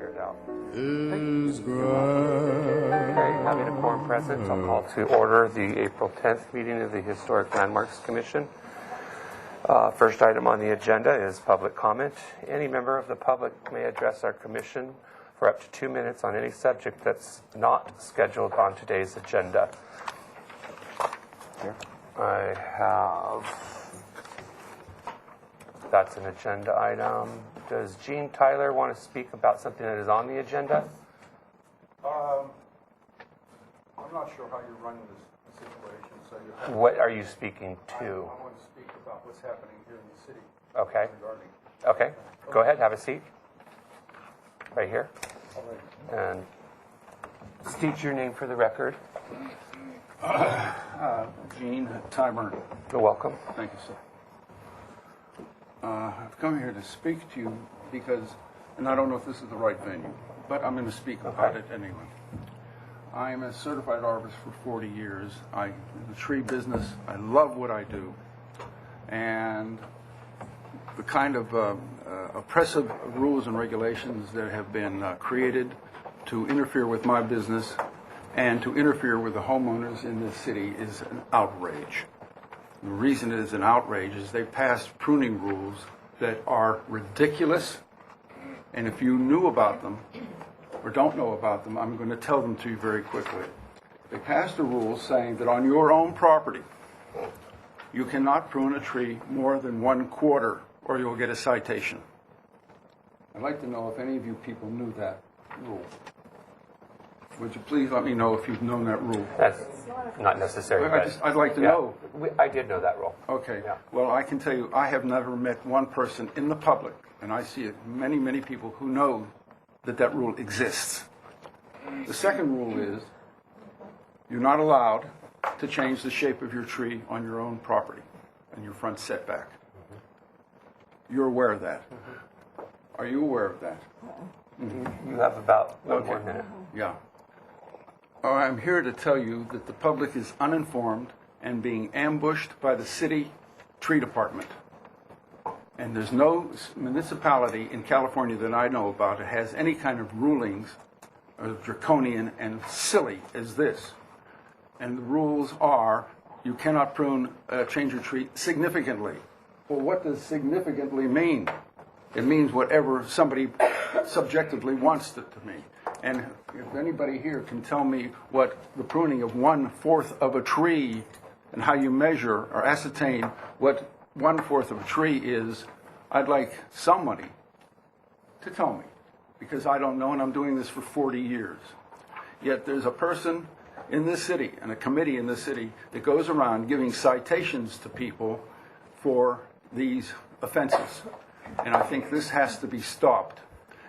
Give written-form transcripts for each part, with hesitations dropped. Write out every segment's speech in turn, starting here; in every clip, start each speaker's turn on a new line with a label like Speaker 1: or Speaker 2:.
Speaker 1: figure it out.
Speaker 2: is
Speaker 1: Okay, having a quorum present, I'll call to order the April 10th meeting of the Historic Landmarks Commission. First item on the agenda is public comment. Any member of the public may address our commission for up to 2 minutes on any subject that's not scheduled on today's agenda. I have, that's an agenda item. Does Gene Tyler want to speak about something that is on the agenda?
Speaker 3: I'm not sure how you're running this situation, so you have...
Speaker 1: What are you speaking to?
Speaker 3: I want to speak about what's happening here in the city.
Speaker 1: Okay.
Speaker 3: Regarding...
Speaker 1: Okay. Go ahead. Have a seat. Right here.
Speaker 3: All right.
Speaker 1: And state your name for the record.
Speaker 3: Gene Tyburn.
Speaker 1: You're welcome.
Speaker 3: Thank you, sir. I've come here to speak to you because, and I don't know if this is the right venue, but I'm going to speak about it anyway. I'm a certified arborist for 40 years. I'm in the tree business. I love what I do. And the kind of oppressive rules and regulations that have been created to interfere with my business and to interfere with the homeowners in this city is an outrage. The reason it is an outrage is they passed pruning rules that are ridiculous, and if you knew about them or don't know about them, I'm going to tell them to you very quickly. They passed a rule saying that on your own property, you cannot prune a tree more than 1/4 or you'll get a citation. I'd like to know if any of you people knew that rule. Would you please let me know if you've known that rule?
Speaker 1: That's not necessary.
Speaker 3: I'd like to
Speaker 1: yeah,
Speaker 3: know.
Speaker 1: I did know that rule.
Speaker 3: Okay.
Speaker 1: Yeah.
Speaker 3: Well, I can tell you, I have never met one person in the public, and I see it, many, many people who know that that rule exists. The second rule is you're not allowed to change the shape of your tree on your own property and your front setback. You're aware of that. Are you aware of that?
Speaker 1: You have about one more minute.
Speaker 3: Yeah. I'm here to tell you that the public is uninformed and being ambushed by the city tree department. And there's no municipality in California that I know about that has any kind of rulings as draconian and silly as this. And the rules are you cannot prune, change your tree significantly. Well, what does significantly mean? It means whatever somebody subjectively wants it to mean. And if anybody here can tell me what the pruning of 1/4 of a tree and how you measure or ascertain what 1/4 of a tree is, I'd like somebody to tell me, because I don't know, and I'm doing this for 40 years. Yet there's a person in this city and a committee in this city that goes around giving citations to people for these offenses. And I think this has to be stopped.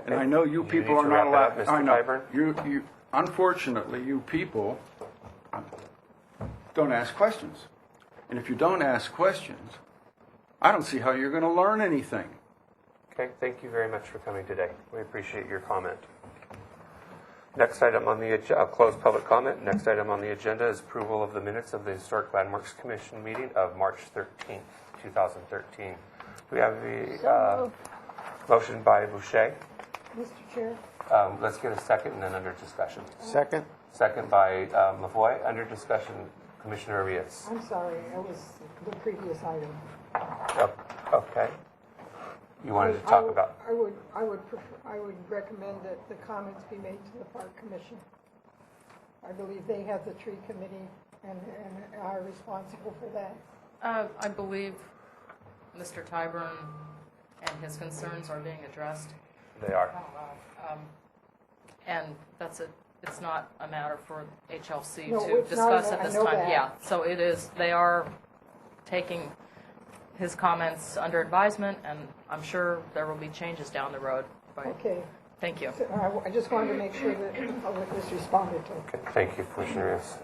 Speaker 3: And I know you people are not allowed.
Speaker 1: Mr.
Speaker 3: I know.
Speaker 1: Tyburn?
Speaker 3: You, unfortunately, you people don't ask questions. And if you don't ask questions, I don't see how you're going to learn anything.
Speaker 1: Okay, thank you very much for coming today. We appreciate your comment. Next item on the agenda, I'll close public comment. Next item on the agenda is approval of the minutes of the Historic Landmarks Commission meeting of March 13th, 2013. We have the motion by Boucher.
Speaker 4: Mr. Chair,
Speaker 1: Let's get a second and then under discussion.
Speaker 2: Second?
Speaker 1: Second by Lavoie. Under discussion, Commissioner Arias.
Speaker 4: I'm sorry, that was the previous item.
Speaker 1: Oh, okay. You wanted to talk about...
Speaker 4: I would recommend that the comments be made to the Park Commission. I believe they have the tree committee and are responsible for that.
Speaker 5: I believe Mr. Tyburn and his concerns are being addressed.
Speaker 1: They are.
Speaker 5: And it's not a matter for HLC
Speaker 4: No,
Speaker 5: to
Speaker 4: it's not.
Speaker 5: discuss at
Speaker 4: I
Speaker 5: this
Speaker 4: know
Speaker 5: time.
Speaker 4: that.
Speaker 5: Yeah, so it is, they are taking his comments under advisement, and I'm sure there will be changes down the road. But
Speaker 4: Okay.
Speaker 5: thank you.
Speaker 4: So, I just wanted to make sure that the public was responded to.
Speaker 1: Okay, thank you, Commissioner Arias.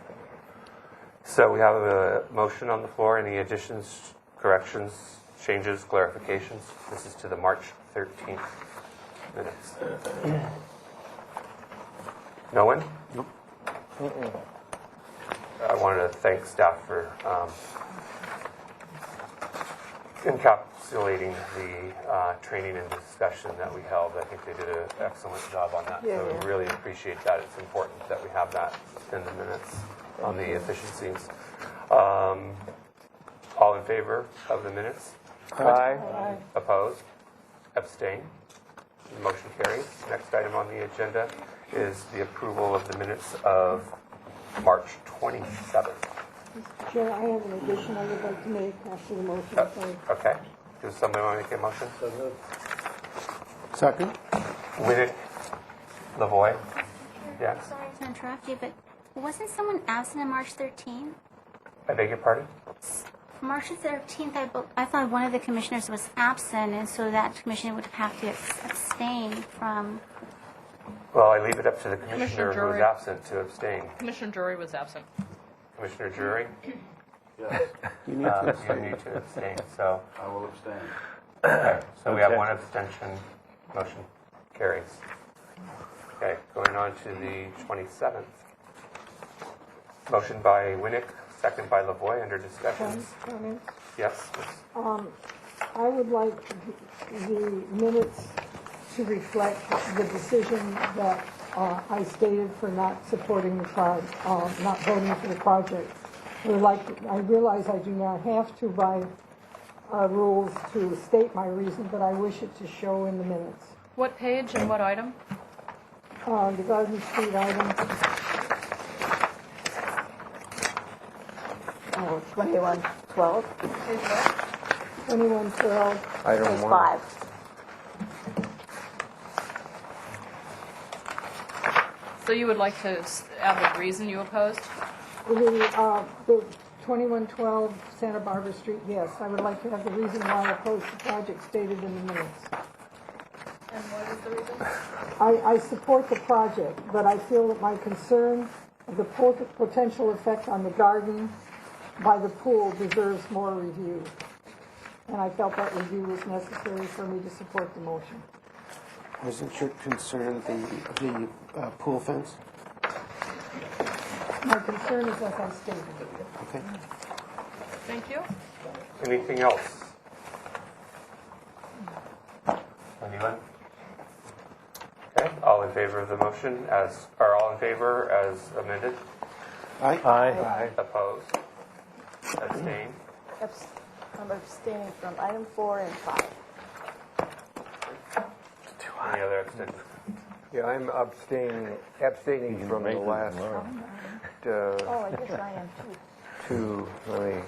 Speaker 1: So we have a motion on the floor. Any additions, corrections, changes, clarifications? This is to the March 13th minutes. No one? Nope. I wanted to thank staff for encapsulating the training and discussion that we held. I think they did an excellent job on that. So we really appreciate that. It's important that we have that in the minutes on the efficiencies. All in favor of the minutes?
Speaker 4: Aye.
Speaker 1: Opposed? Abstain? The motion carries. Next item on the agenda is the approval of the minutes of March 27th.
Speaker 4: Mr. Chair, I have an addition I would like to make after the motion. Sorry.
Speaker 1: Okay. Does somebody want to make a motion?
Speaker 2: Second?
Speaker 1: Winnick, Lavoy? Yes.
Speaker 6: Sorry to interrupt you, but wasn't someone absent on March 13th?
Speaker 1: I beg your pardon?
Speaker 6: March 13th, I thought one of the commissioners was absent, and so that commissioner would have to abstain from...
Speaker 1: Well, I leave it up to the commissioner
Speaker 5: Commissioner
Speaker 1: who is
Speaker 5: Drury.
Speaker 1: absent to abstain.
Speaker 5: Commissioner Drury was absent.
Speaker 1: Commissioner Drury,
Speaker 3: Yes,
Speaker 2: You need to
Speaker 1: you
Speaker 2: abstain.
Speaker 1: need to abstain. So,
Speaker 3: I will abstain.
Speaker 1: okay. So we have
Speaker 2: Okay.
Speaker 1: one abstention. Motion carries. Okay, going on to the 27th. Motion by Winnick, second by Lavoy, under discussions.
Speaker 4: Comments?
Speaker 1: Yes, Ms.
Speaker 4: I would like the minutes to reflect the decision that I stated for not supporting the not voting for the project. I realize I do not have to by rules to state my reason, but I wish it to show in the minutes.
Speaker 5: What page and what item?
Speaker 4: The Garden Street item,
Speaker 7: 2112,
Speaker 4: 2112.
Speaker 2: Item
Speaker 7: page
Speaker 2: 1.
Speaker 7: 5.
Speaker 5: So you would like to add the reason you opposed?
Speaker 4: The 2112 Santa Barbara Street, yes. I would like to have the reason why I opposed the project stated in the minutes.
Speaker 5: And what is the reason?
Speaker 4: I support the project, but I feel that my concern of the potential effect on the garden by the pool deserves more review. And I felt that review was necessary for me to support the motion.
Speaker 2: Wasn't your concern the pool fence?
Speaker 4: My concern is as I stated.
Speaker 2: Okay.
Speaker 5: Thank you.
Speaker 1: Anything else? Anyone? Okay, all in favor of the motion or all in favor as amended?
Speaker 2: Aye? Aye.
Speaker 1: Opposed? Abstain?
Speaker 7: I'm abstaining from item 4 and 5.
Speaker 1: Any other abstentions?
Speaker 8: Yeah, I'm abstaining from the last
Speaker 7: Oh, I guess I am too.
Speaker 8: two, let me,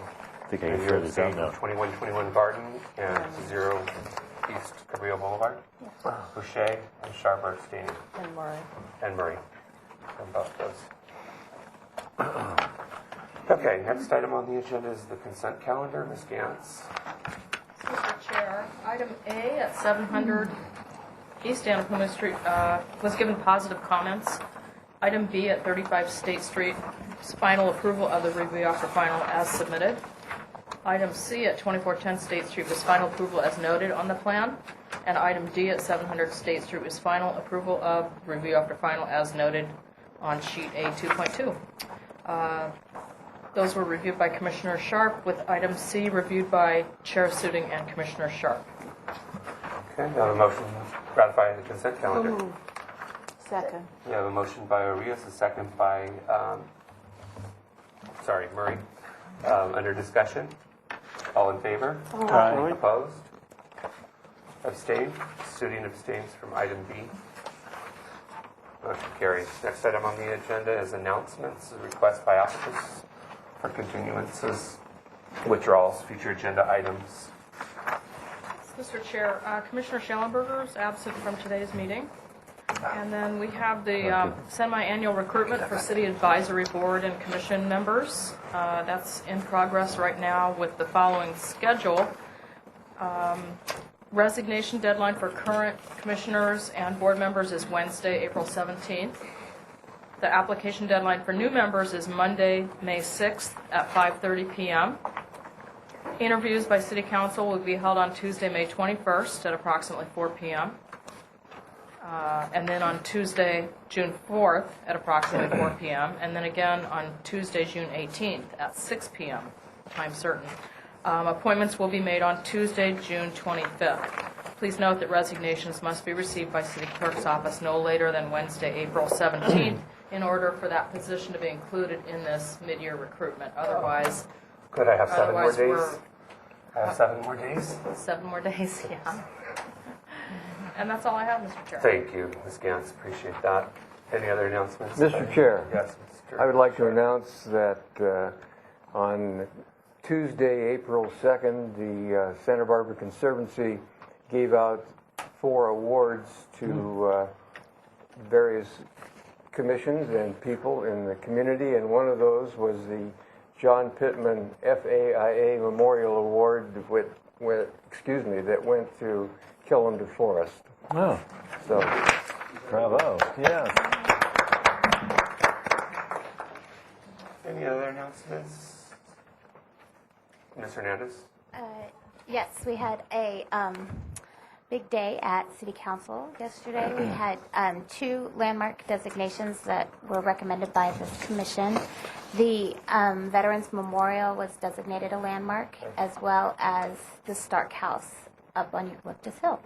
Speaker 9: think I
Speaker 1: And
Speaker 9: can
Speaker 1: you're
Speaker 9: further down
Speaker 1: abstaining
Speaker 9: now.
Speaker 1: 2121 Garden and 0 East Cabrillo Boulevard? Boucher and Sharp are abstaining,
Speaker 7: And Murray.
Speaker 1: and Murray from both those. Okay, next item on the agenda is the consent calendar. Ms. Gantz.
Speaker 5: Mr. Chair, item A at 700 East Annapuma Street was given positive comments. Item B at 35 State Street is final approval of the review after final as submitted. Item C at 2410 State Street was final approval as noted on the plan. And item D at 700 State Street was final approval of review after final as noted on sheet A 2.2. Those were reviewed by Commissioner Sharp, with item C reviewed by Chair Suding and Commissioner Sharp.
Speaker 1: Okay, we have a motion to ratify the consent calendar.
Speaker 7: Second.
Speaker 1: We have a motion by Arias, a second by, Murray. Under discussion. All in favor?
Speaker 2: Aye.
Speaker 1: Opposed? Abstained? Suding abstains from item B. Motion carries. Next item on the agenda is announcements, a request by applicants for continuances, withdrawals, future agenda items.
Speaker 5: Mr. Chair, Commissioner Schellenberger is absent from today's meeting. And then we have the semi-annual recruitment for City Advisory Board and Commission members. That's in progress right now with the following schedule. Resignation deadline for current commissioners and board members is Wednesday, April 17th. The application deadline for new members is Monday, May 6th at 5:30 p.m. Interviews by City Council will be held on Tuesday, May 21st at approximately 4 p.m. And then on Tuesday, June 4th at approximately 4 p.m. And then again on Tuesday, June 18th at 6 p.m., time certain. Appointments will be made on Tuesday, June 25th. Please note that resignations must be received by City Clerk's office no later than Wednesday, April 17th, in order for that position to be included in this mid-year recruitment. Otherwise,
Speaker 1: Could I have 7 more
Speaker 5: Otherwise,
Speaker 1: days?
Speaker 5: we're-
Speaker 1: I have 7 more days?
Speaker 5: 7 more days, yeah. And that's all I have, Mr. Chair.
Speaker 1: Thank you, Ms. Gantz, appreciate that. Any other announcements?
Speaker 8: Mr. Chair.
Speaker 1: Yes, Mr.
Speaker 8: I would like to announce that on Tuesday, April 2nd, the Santa Barbara Conservancy gave out 4 awards to various commissions and people in the community, and one of those was the John Pittman FAIA Memorial Award that went to Killam DeForest.
Speaker 9: Oh,
Speaker 8: So,
Speaker 9: bravo. Yeah.
Speaker 1: Any other announcements? Ms. Hernandez?
Speaker 6: Yes, we had a big day at City Council yesterday. We had 2 landmark designations that were recommended by this commission. The Veterans Memorial was designated a landmark, as well as the Stark House up on Eucalyptus Hill.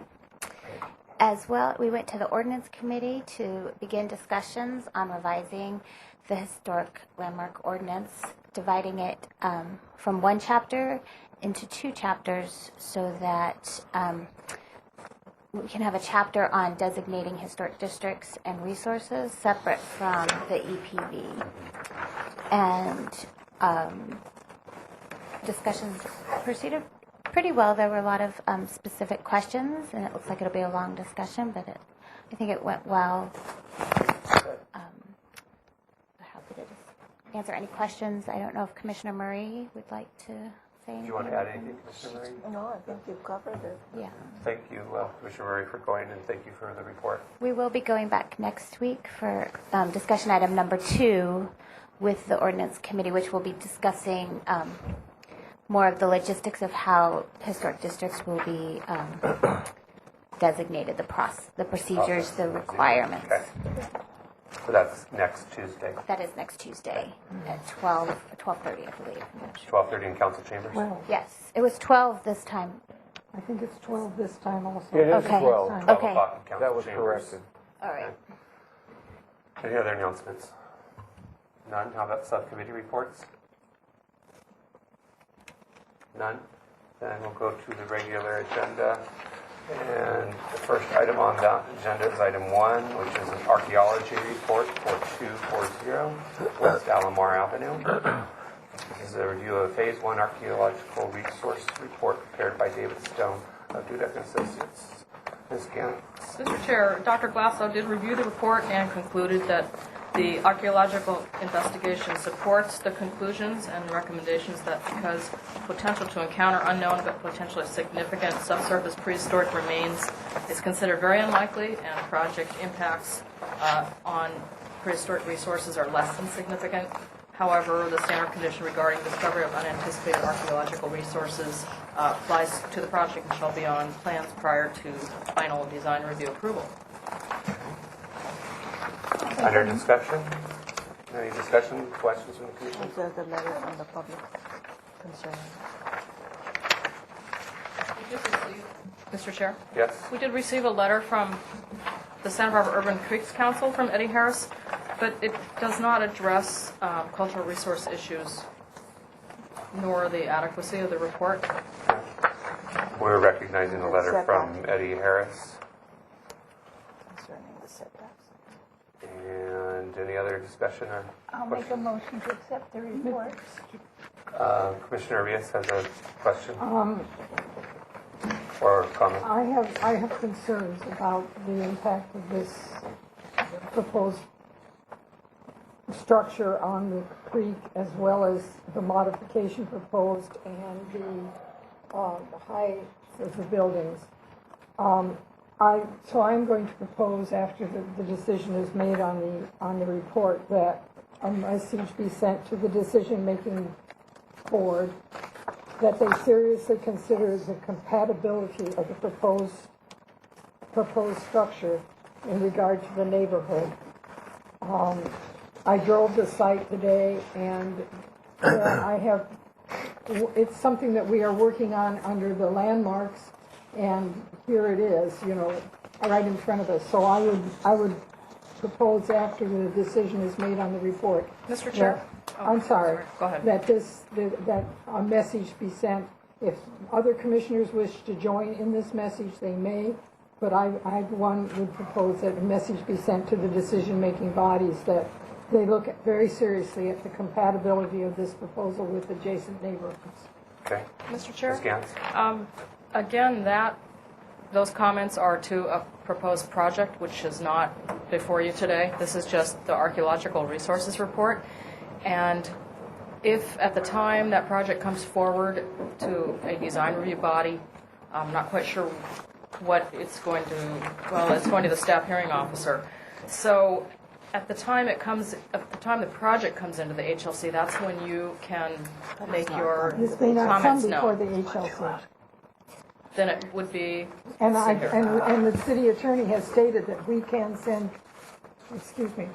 Speaker 6: As well, we went to the Ordinance Committee to begin discussions on revising the Historic Landmark Ordinance, dividing it from 1 chapter into 2 chapters so that we can have a chapter on designating historic districts and resources separate from the EPV. And discussions proceeded pretty well. There were a lot of specific questions, and it looks like it'll be a long discussion, but I think it went well. Happy to just answer any questions. I don't know if Commissioner Murray would like to say anything.
Speaker 1: Do you want to add anything, Commissioner Murray?
Speaker 7: No, I think you've covered it.
Speaker 6: Yeah.
Speaker 1: Thank you, Commissioner Murray, for going, and thank you for the report.
Speaker 6: We will be going back next week for discussion item number 2 with the Ordinance Committee, which will be discussing more of the logistics of how historic districts will be designated, the procedures, the requirements.
Speaker 1: Okay. So that's next Tuesday,
Speaker 6: That is next Tuesday at 12:30, I believe.
Speaker 1: 12:30 in council chambers?
Speaker 4: Well,
Speaker 6: Yes, it was 12 this time.
Speaker 4: I think it's 12 this time also.
Speaker 8: it is
Speaker 6: Okay.
Speaker 8: 12.
Speaker 1: 12
Speaker 6: Okay.
Speaker 1: o'clock in council
Speaker 8: That was
Speaker 1: chambers.
Speaker 8: corrected.
Speaker 6: All right.
Speaker 1: Any other announcements? None? How about subcommittee reports? None? Then we'll go to the regular agenda. And the first item on the agenda is item 1, which is an archaeology report for 240 West Alomar Avenue. This is a review of Phase 1 archaeological resource report prepared by David Stone of Dudek and Associates. Ms. Gant.
Speaker 5: Mr. Chair, Dr. Glasso did review the report and concluded that the archaeological investigation supports the conclusions and recommendations that because potential to encounter unknown but potentially significant subsurface prehistoric remains is considered very unlikely, and project impacts on prehistoric resources are less than significant. However, the standard condition regarding discovery of unanticipated archaeological resources applies to the project and shall be on plans prior to final design review approval.
Speaker 1: Under discussion? Any discussion, questions from the commission?
Speaker 7: There's a letter from the public concerning.
Speaker 5: We did receive, Mr. Chair,
Speaker 1: Yes?
Speaker 5: we did receive a letter from the Santa Barbara Urban Creeks Council from Eddie Harris, but it does not address cultural resource issues nor the adequacy of the report.
Speaker 1: We're recognizing a letter from Eddie Harris.
Speaker 7: Concerning the setbacks.
Speaker 1: And any other discussion or
Speaker 4: I'll make a motion to accept the report.
Speaker 1: Commissioner Arias has a question or comment.
Speaker 4: I have concerns about the impact of this proposed structure on the creek, as well as the modification proposed and the height of the buildings. So I'm going to propose, after the decision is made on the report, that a message be sent to the decision-making board that they seriously consider the compatibility of the proposed structure in regard to the neighborhood. I drove the site today, and I have it's something that we are working on under the landmarks, and here it is, you know, right in front of us. So I would propose after the decision is made on the report.
Speaker 5: Mr. Chair?
Speaker 4: I'm sorry.
Speaker 5: Go ahead.
Speaker 4: That a message be sent. If other commissioners wish to join in this message, they may, but I would propose that a message be sent to the decision-making bodies that they look very seriously at the compatibility of this proposal with adjacent neighborhoods.
Speaker 1: Okay.
Speaker 5: Mr. Chair?
Speaker 1: Ms. Gantz?
Speaker 5: Again, those comments are to a proposed project, which is not before you today. This is just the Archaeological Resources Report. And if at the time that project comes forward to a design review body, I'm not quite sure what it's going to, well, it's going to the staff hearing officer. So at the time the project comes into the HLC, that's when you can make your
Speaker 4: This may not come
Speaker 5: comments
Speaker 4: before the
Speaker 5: known.
Speaker 4: HLC.
Speaker 5: Then it would be,
Speaker 4: And the city attorney has stated that we can send, excuse me,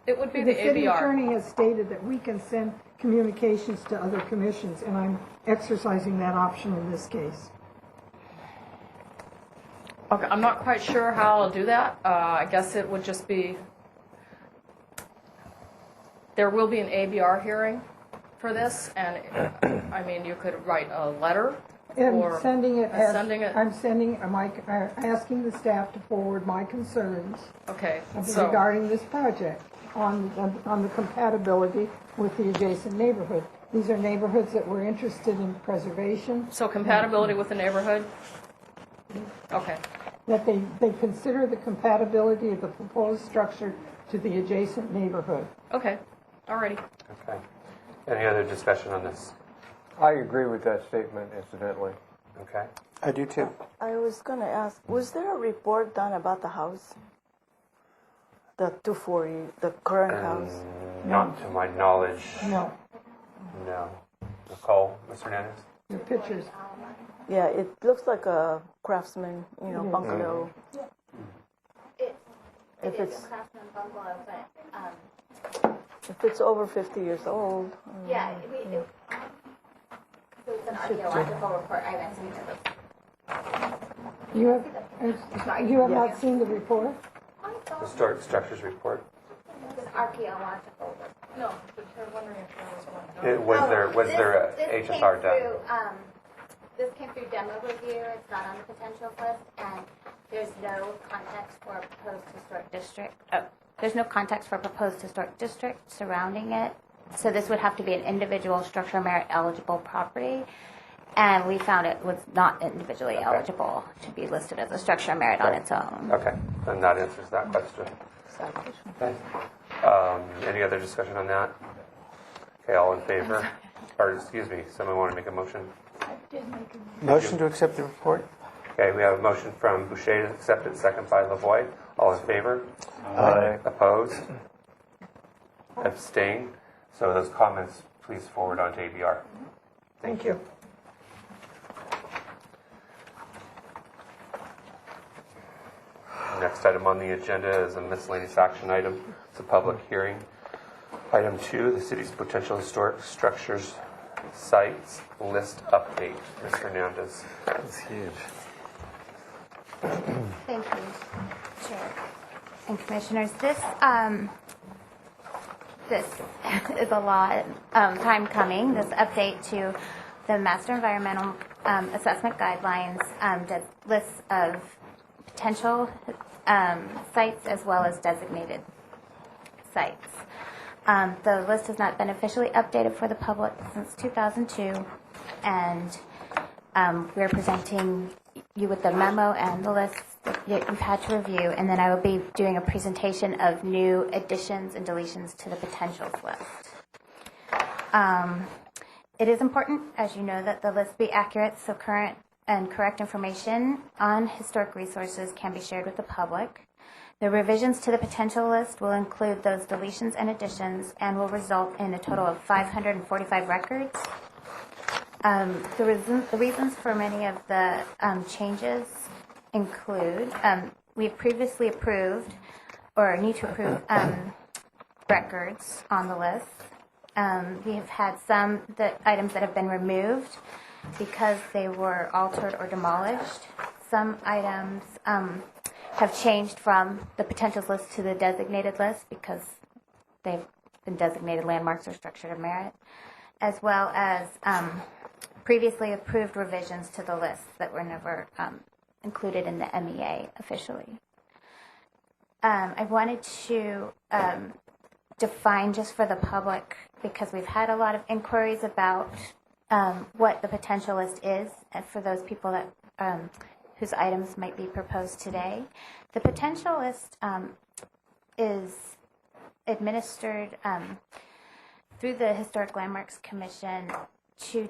Speaker 5: it would be
Speaker 4: the
Speaker 5: the
Speaker 4: city
Speaker 5: ABR.
Speaker 4: attorney has stated that we can send communications to other commissions, and I'm exercising that option in this case.
Speaker 5: Okay, I'm not quite sure how I'll do that. I guess it would just be, there will be an ABR hearing for this, and I mean, you could write a letter or
Speaker 4: I'm sending it as,
Speaker 5: sending it.
Speaker 4: I'm sending, asking the staff to forward my concerns
Speaker 5: Okay, so,
Speaker 4: regarding this project on the compatibility with the adjacent neighborhood. These are neighborhoods that we're interested in preservation,
Speaker 5: so compatibility with the neighborhood? Okay,
Speaker 4: that they consider the compatibility of the proposed structure to the adjacent neighborhood.
Speaker 5: okay, alrighty.
Speaker 1: Okay. Any other discussion on this?
Speaker 8: I agree with that statement, incidentally.
Speaker 1: Okay.
Speaker 2: I do too.
Speaker 7: I was going to ask, was there a report done about the house? The 240, the current house?
Speaker 1: Not to my knowledge.
Speaker 4: No,
Speaker 1: No. Nicole, Mr. Hernandez?
Speaker 4: the pictures.
Speaker 7: Yeah, it looks like a craftsman, bungalow.
Speaker 6: It
Speaker 7: If
Speaker 6: is
Speaker 7: it's-
Speaker 6: a craftsman bungalow, but,
Speaker 7: If it's over 50 years old.
Speaker 6: yeah, so it's an archaeological report. I haven't seen it.
Speaker 4: You have not seen the report?
Speaker 1: Historic Structures Report.
Speaker 6: It's an archaeological report.
Speaker 5: No, but you're wondering if there was one.
Speaker 1: Was there a
Speaker 6: This came
Speaker 1: HSR done?
Speaker 6: through, this came through demo review. It's not on the potential list, and there's no context for a proposed historic district. There's no context for a proposed historic district surrounding it. So this would have to be an individual structure merit eligible property. And we found it was not individually eligible to be listed as a structure merit on its own.
Speaker 1: Okay, then that answers that question. Okay. Any other discussion on that? Okay, all in favor? Or, excuse me, someone want to make a motion?
Speaker 2: Motion to accept the report?
Speaker 1: Okay, we have a motion from Boucher to accept it, second by Lavoy. All in favor?
Speaker 8: Aye.
Speaker 1: Opposed? Abstain? So those comments, please forward on to ABR. Thank you. Next item on the agenda is a miscellaneous action item. It's a public hearing. Item 2, the city's potential historic structures sites list update. Ms. Hernandez.
Speaker 9: That's huge.
Speaker 6: Thank you, Chair and Commissioners. This is a lot time coming. This update to the Master Environmental Assessment Guidelines does lists of potential sites as well as designated sites. The list has not been officially updated for the public since 2002, and we're presenting you with the memo and the list that you've had to review, and then I will be doing a presentation of new additions and deletions to the potentials list. It is important, as you know, that the list be accurate, so current and correct information on historic resources can be shared with the public. The revisions to the potential list will include those deletions and additions and will result in a total of 545 records. The reasons for many of the changes include we've previously approved or need to approve records on the list. We have had some items that have been removed because they were altered or demolished. Some items have changed from the potentials list to the designated list because they've been designated landmarks or structure of merit, as well as previously approved revisions to the list that were never included in the MEA officially. I wanted to define just for the public, because we've had a lot of inquiries about what the potential list is, and for those people that whose items might be proposed today. The potential list is administered through the Historic Landmarks Commission to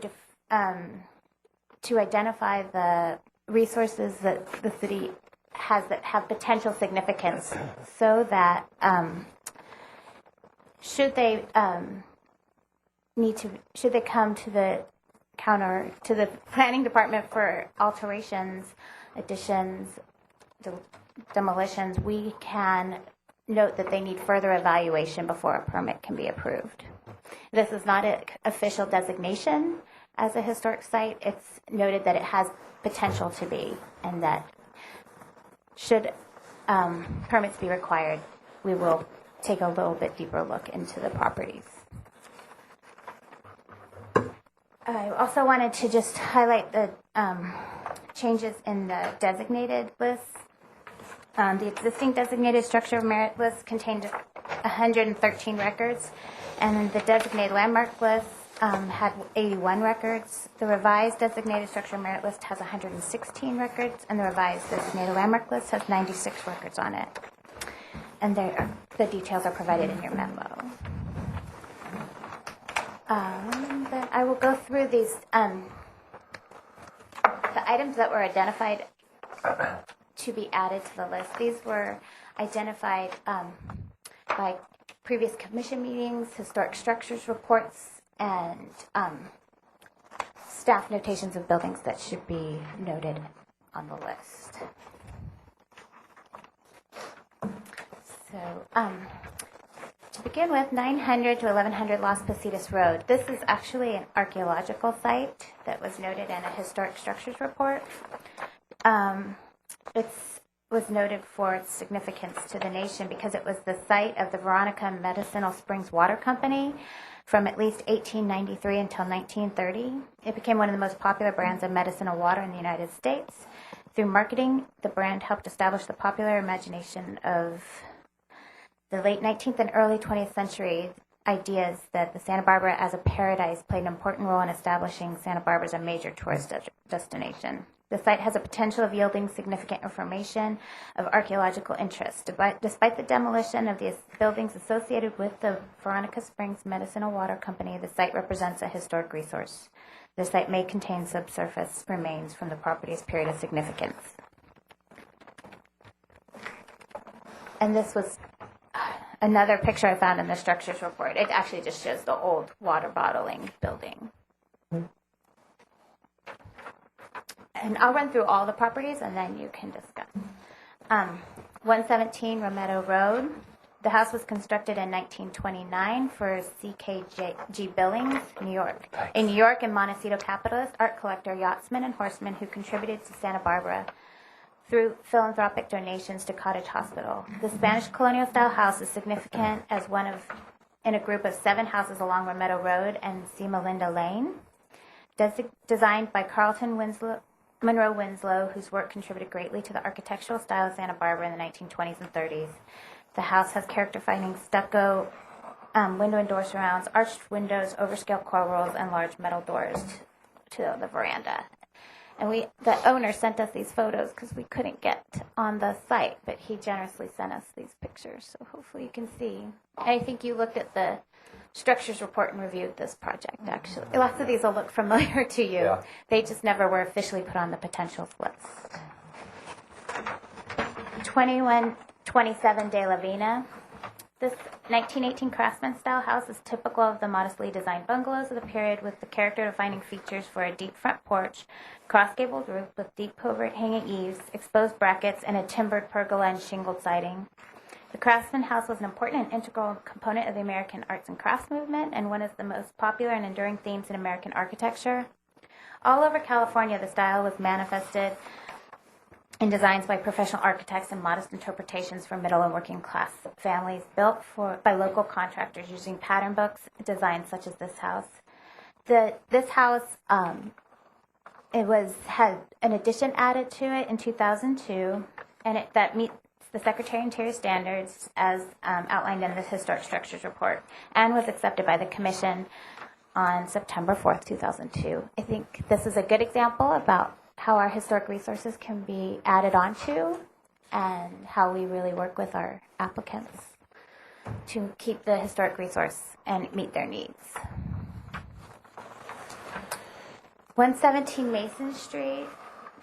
Speaker 6: identify the resources that the city has that have potential significance, so that should they come to the planning department for alterations, additions, demolitions, we can note that they need further evaluation before a permit can be approved. This is not an official designation as a historic site. It's noted that it has potential to be, and that should permits be required, we will take a little bit deeper look into the properties. I also wanted to just highlight the changes in the designated list. The existing designated structure of merit list contained 113 records, and the designated landmark list had 81 records. The revised designated structure of merit list has 116 records, and the revised designated landmark list has 96 records on it. And the details are provided in your memo. Then I will go through these, the items that were identified to be added to the list. These were identified by previous commission meetings, historic structures reports, and staff notations of buildings that should be noted on the list. So, to begin with, 900 to 1100 Las Positas Road. This is actually an archaeological site that was noted in a historic structures report. It was noted for its significance to the nation because it was the site of the Veronica Medicinal Springs Water Company from at least 1893 until 1930. It became one of the most popular brands of medicinal water in the United States. Through marketing, the brand helped establish the popular imagination of the late 19th and early 20th century ideas that the Santa Barbara as a paradise played an important role in establishing Santa Barbara as a major tourist destination. The site has a potential of yielding significant information of archaeological interest. Despite the demolition of the buildings associated with the Veronica Springs Medicinal Water Company, the site represents a historic resource. The site may contain subsurface remains from the property's period of significance. And this was another picture I found in the structures report. It actually just shows the old water bottling building. And I'll run through all the properties and then you can discuss. 117 Rometto Road. The house was constructed in 1929 for CKG Billings, New York. A New York and Montecito capitalist, art collector, yachtsman, and horseman who contributed to Santa Barbara through philanthropic donations to Cottage Hospital. The Spanish colonial-style house is significant as one of in a group of 7 houses along Rometto Road and Sima Linda Lane. Designed by Carlton Monroe Winslow, whose work contributed greatly to the architectural style of Santa Barbara in the 1920s and 30s. The house has character-defining stucco window and door surrounds, arched windows, overscale coil rolls, and large metal doors to the veranda. And the owner sent us these photos because we couldn't get on the site, but he generously sent us these pictures, so hopefully you can see. And I think you looked at the structures report and reviewed this project, actually. Lots of these will look familiar to you. Yeah. They just never were officially put on the potentials list. 2127 De La Vina. This 1918 craftsman-style house is typical of the modestly designed bungalows of the period, with the character-defining features for a deep front porch, cross-gabled roof with deep covert hanging eaves, exposed brackets, and a timbered pergola and shingled siding. The Craftsman House was an important and integral component of the American arts and crafts movement and one of the most popular and enduring themes in American architecture. All over California, the style was manifested in designs by professional architects and modest interpretations for middle and working class families built by local contractors using pattern books, designs such as this house. This house had an addition added to it in 2002, and that meets the Secretary of Interior standards as outlined in the Historic Structures Report, and was accepted by the Commission on September 4th, 2002. I think this is a good example about how our historic resources can be added onto and how we really work with our applicants to keep the historic resource and meet their needs. 117 Mason Street.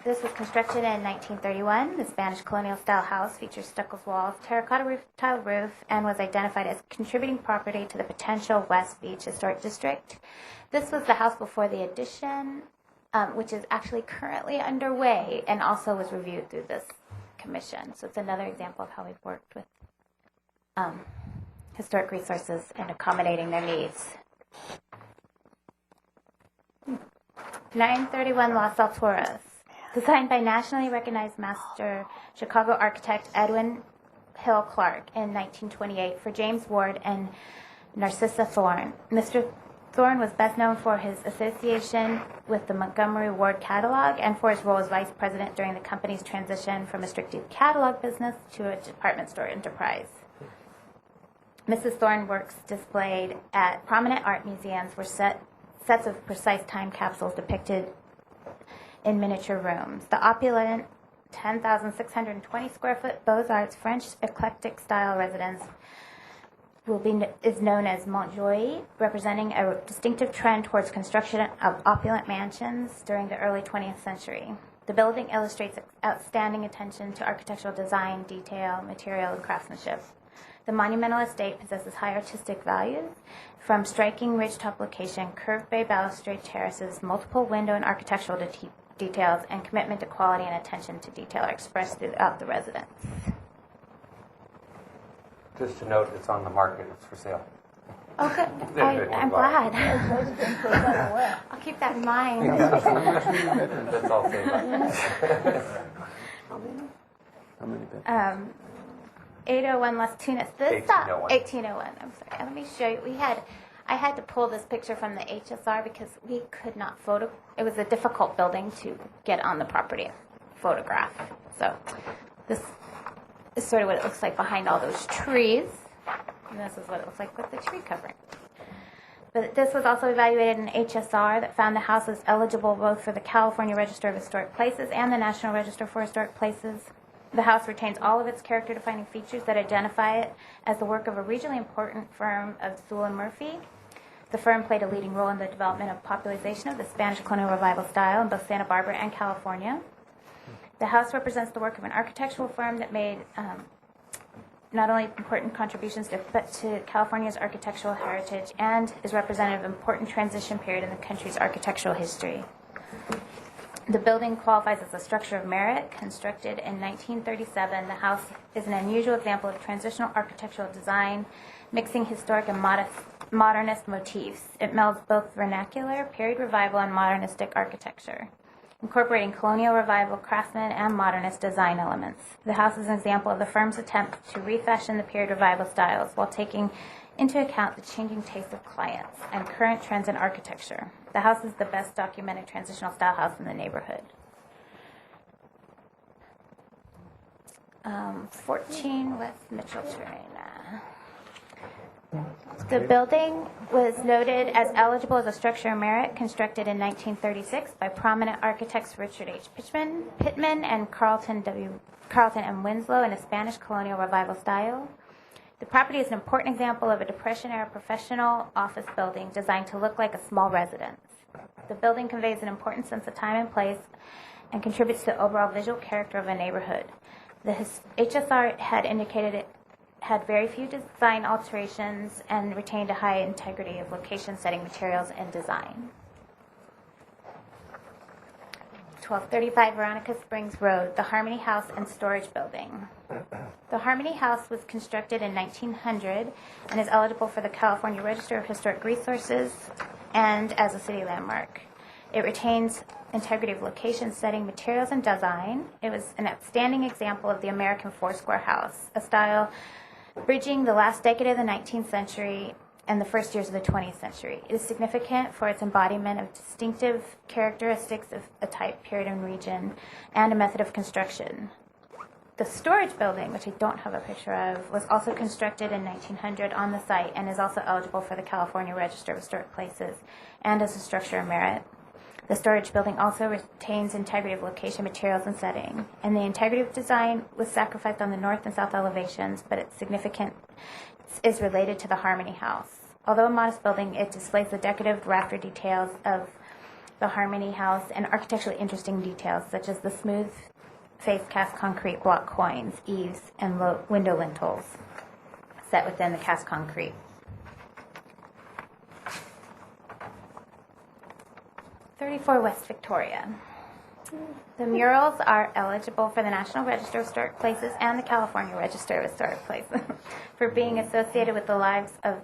Speaker 6: This was constructed in 1931. The Spanish colonial-style house features stucco walls, terracotta tile roof, and was identified as contributing property to the potential West Beach Historic District. This was the house before the addition, which is actually currently underway and also was reviewed through this commission. So it's another example of how we've worked with historic resources and accommodating their needs. 931 Los Alturas. Designed by nationally recognized master Chicago architect Edwin Hill Clark in 1928 for James Ward and Narcissa Thorne. Mr. Thorne was best known for his association with the Montgomery Ward catalog and for his role as vice president during the company's transition from a strictly catalog business to a department store enterprise. Mrs. Thorne works displayed at prominent art museums were sets of precise time capsules depicted in miniature rooms. The opulent 10,620 square foot Beaux-Arts French eclectic style residence is known as Montjoie, representing a distinctive trend towards construction of opulent mansions during the early 20th century. The building illustrates outstanding attention to architectural design, detail, material, and craftsmanship. The monumental estate possesses high artistic values, from striking ridgetop location, curved bay balustrade terraces, multiple window and architectural details, and commitment to quality and attention to detail are expressed throughout the residence.
Speaker 1: Just to note, it's on the market. It's for sale.
Speaker 6: Oh, good. I'm glad. I'll keep that in mind.
Speaker 1: That's all say about it.
Speaker 2: How many bedrooms?
Speaker 6: 801 Las Tunas.
Speaker 1: 1801.
Speaker 6: 1801. I'm sorry. Let me show you. I had to pull this picture from the HSR because we could not it was a difficult building to get on the property photograph. So this is sort of what it looks like behind all those trees. And this is what it looks like with the tree covering. But this was also evaluated in HSR that found the house was eligible both for the California Register of Historic Places and the National Register for Historic Places. The house retains all of its character-defining features that identify it as the work of a regionally important firm of Sewell and Murphy. The firm played a leading role in the development of popularization of the Spanish colonial revival style in both Santa Barbara and California. The house represents the work of an architectural firm that made not only important contributions to California's architectural heritage and is representative of an important transition period in the country's architectural history. The building qualifies as a structure of merit. Constructed in 1937, the house is an unusual example of transitional architectural design, mixing historic and modernist motifs. It melds both vernacular, period revival, and modernistic architecture, incorporating colonial revival, craftsman, and modernist design elements. The house is an example of the firm's attempt to refashion the period revival styles while taking into account the changing tastes of clients and current trends in architecture. The house is the best documented transitional style house in the neighborhood. 14 West Mitchell Terrain. The building was noted as eligible as a structure of merit, constructed in 1936 by prominent architects Richard H. Pittman and Carlton M. Winslow in a Spanish colonial revival style. The property is an important example of a Depression-era professional office building designed to look like a small residence. The building conveys an important sense of time and place and contributes to the overall visual character of a neighborhood. The HSR had indicated it had very few design alterations and retained a high integrity of location, setting, materials, and design. 1235 Veronica Springs Road, the Harmony House and Storage Building. The Harmony House was constructed in 1900 and is eligible for the California Register of Historic Resources and as a city landmark. It retains integrity of location, setting, materials, and design. It was an outstanding example of the American four-square house, a style bridging the last decade of the 19th century and the first years of the 20th century. It is significant for its embodiment of distinctive characteristics of a type, period, and region, and a method of construction. The storage building, which I don't have a picture of, was also constructed in 1900 on the site and is also eligible for the California Register of Historic Places and as a structure of merit. The storage building also retains integrity of location, materials, and setting. And the integrity of design was sacrificed on the north and south elevations, but its significance is related to the Harmony House. Although a modest building, it displays the decorative rafter details of the Harmony House and architecturally interesting details, such as the smooth face cast concrete block coins, eaves, and window lintels set within the cast concrete. "34 West Victoria. The murals are eligible for the National Register of Historic Places and the California Register of Historic Places for being associated with the lives of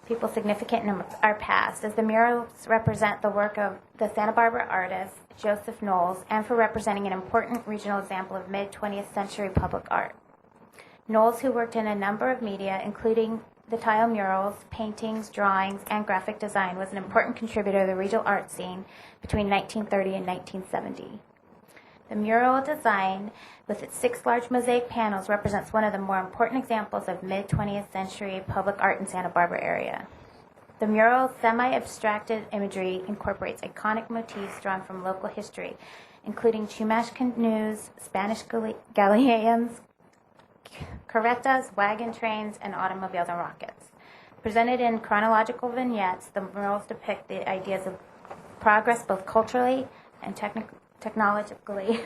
Speaker 6: people significant in our past, as the murals represent the work of the Santa Barbara artist Joseph Knowles and for representing an important regional example of mid-20th century public art. Knowles, who worked in a number of media, including the tile murals, paintings, drawings, and graphic design, was an important contributor to the regional art scene between 1930 and 1970. The mural design, with its 6 large mosaic panels, represents one of the more important examples of mid-20th century public art in Santa Barbara area. The mural's semi-abstracted imagery incorporates iconic motifs drawn from local history, including Chumash canoes, Spanish galleons, carretas, wagon trains, and automobiles and rockets. Presented in chronological vignettes, the murals depict the ideas of progress both culturally and technologically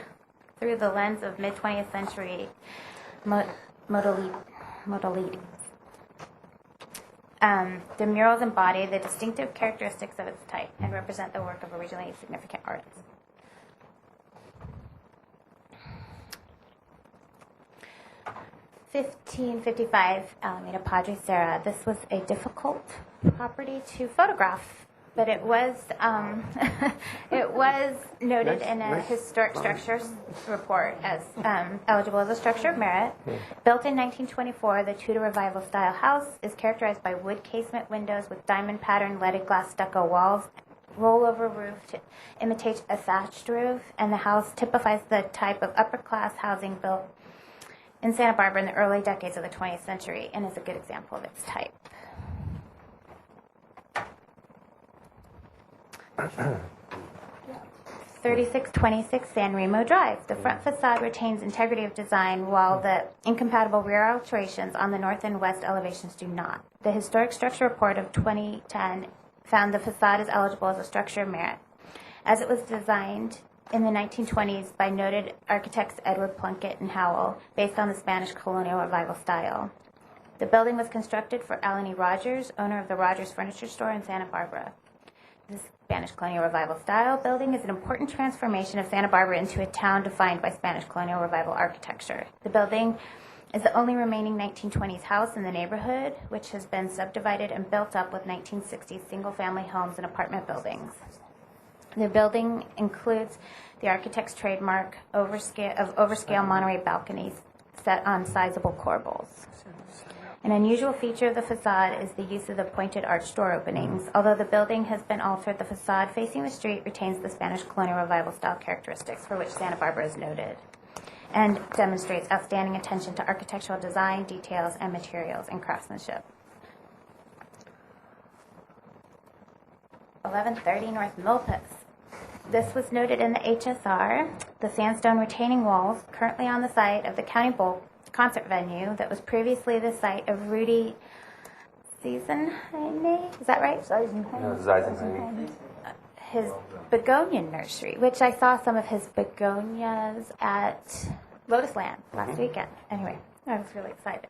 Speaker 6: through the lens of mid-20th century modalities. The murals embody the distinctive characteristics of its type and represent the work of a regionally significant artists. "1555 Alameda Padre Serra. This was a difficult property to photograph, but it was it was noted in a historic structures report as eligible as a structure of merit. Built in 1924, the Tudor Revival style house is characterized by wood casement windows with diamond patterned leaded glass stucco walls, rollover roof to imitate a thatched roof, and the house typifies the type of upper class housing built in Santa Barbara in the early decades of the 20th century and is a good example of its type. "3626 San Remo Drive. The front facade retains integrity of design while the incompatible rear alterations on the north and west elevations do not. The Historic Structure Report of 2010 found the facade is eligible as a structure of merit, as it was designed in the 1920s by noted architects Edward Plunkett and Howell, based on the Spanish colonial revival style. The building was constructed for Allen E. Rogers, owner of the Rogers Furniture Store in Santa Barbara. The Spanish colonial revival style building is an important transformation of Santa Barbara into a town defined by Spanish colonial revival architecture. The building is the only remaining 1920s house in the neighborhood, which has been subdivided and built up with 1960s single-family homes and apartment buildings. The building includes the architect's trademark overscale Monterey balconies set on sizable corbels. An unusual feature of the facade is the use of the pointed arch door openings. Although the building has been altered, the facade facing the street retains the Spanish colonial revival style characteristics for which Santa Barbara is noted, and demonstrates outstanding attention to architectural design, details, and materials and craftsmanship. 1130 North Milpas. This was noted in the HSR. The sandstone retaining walls, currently on the site of the County Bowl concert venue that was previously the site of Rudy Zeisenheim, is that right?
Speaker 1: Zeisenheim.
Speaker 6: His begonia nursery, which I saw some of his begonias at Lotus Land last weekend. Anyway, I was really excited.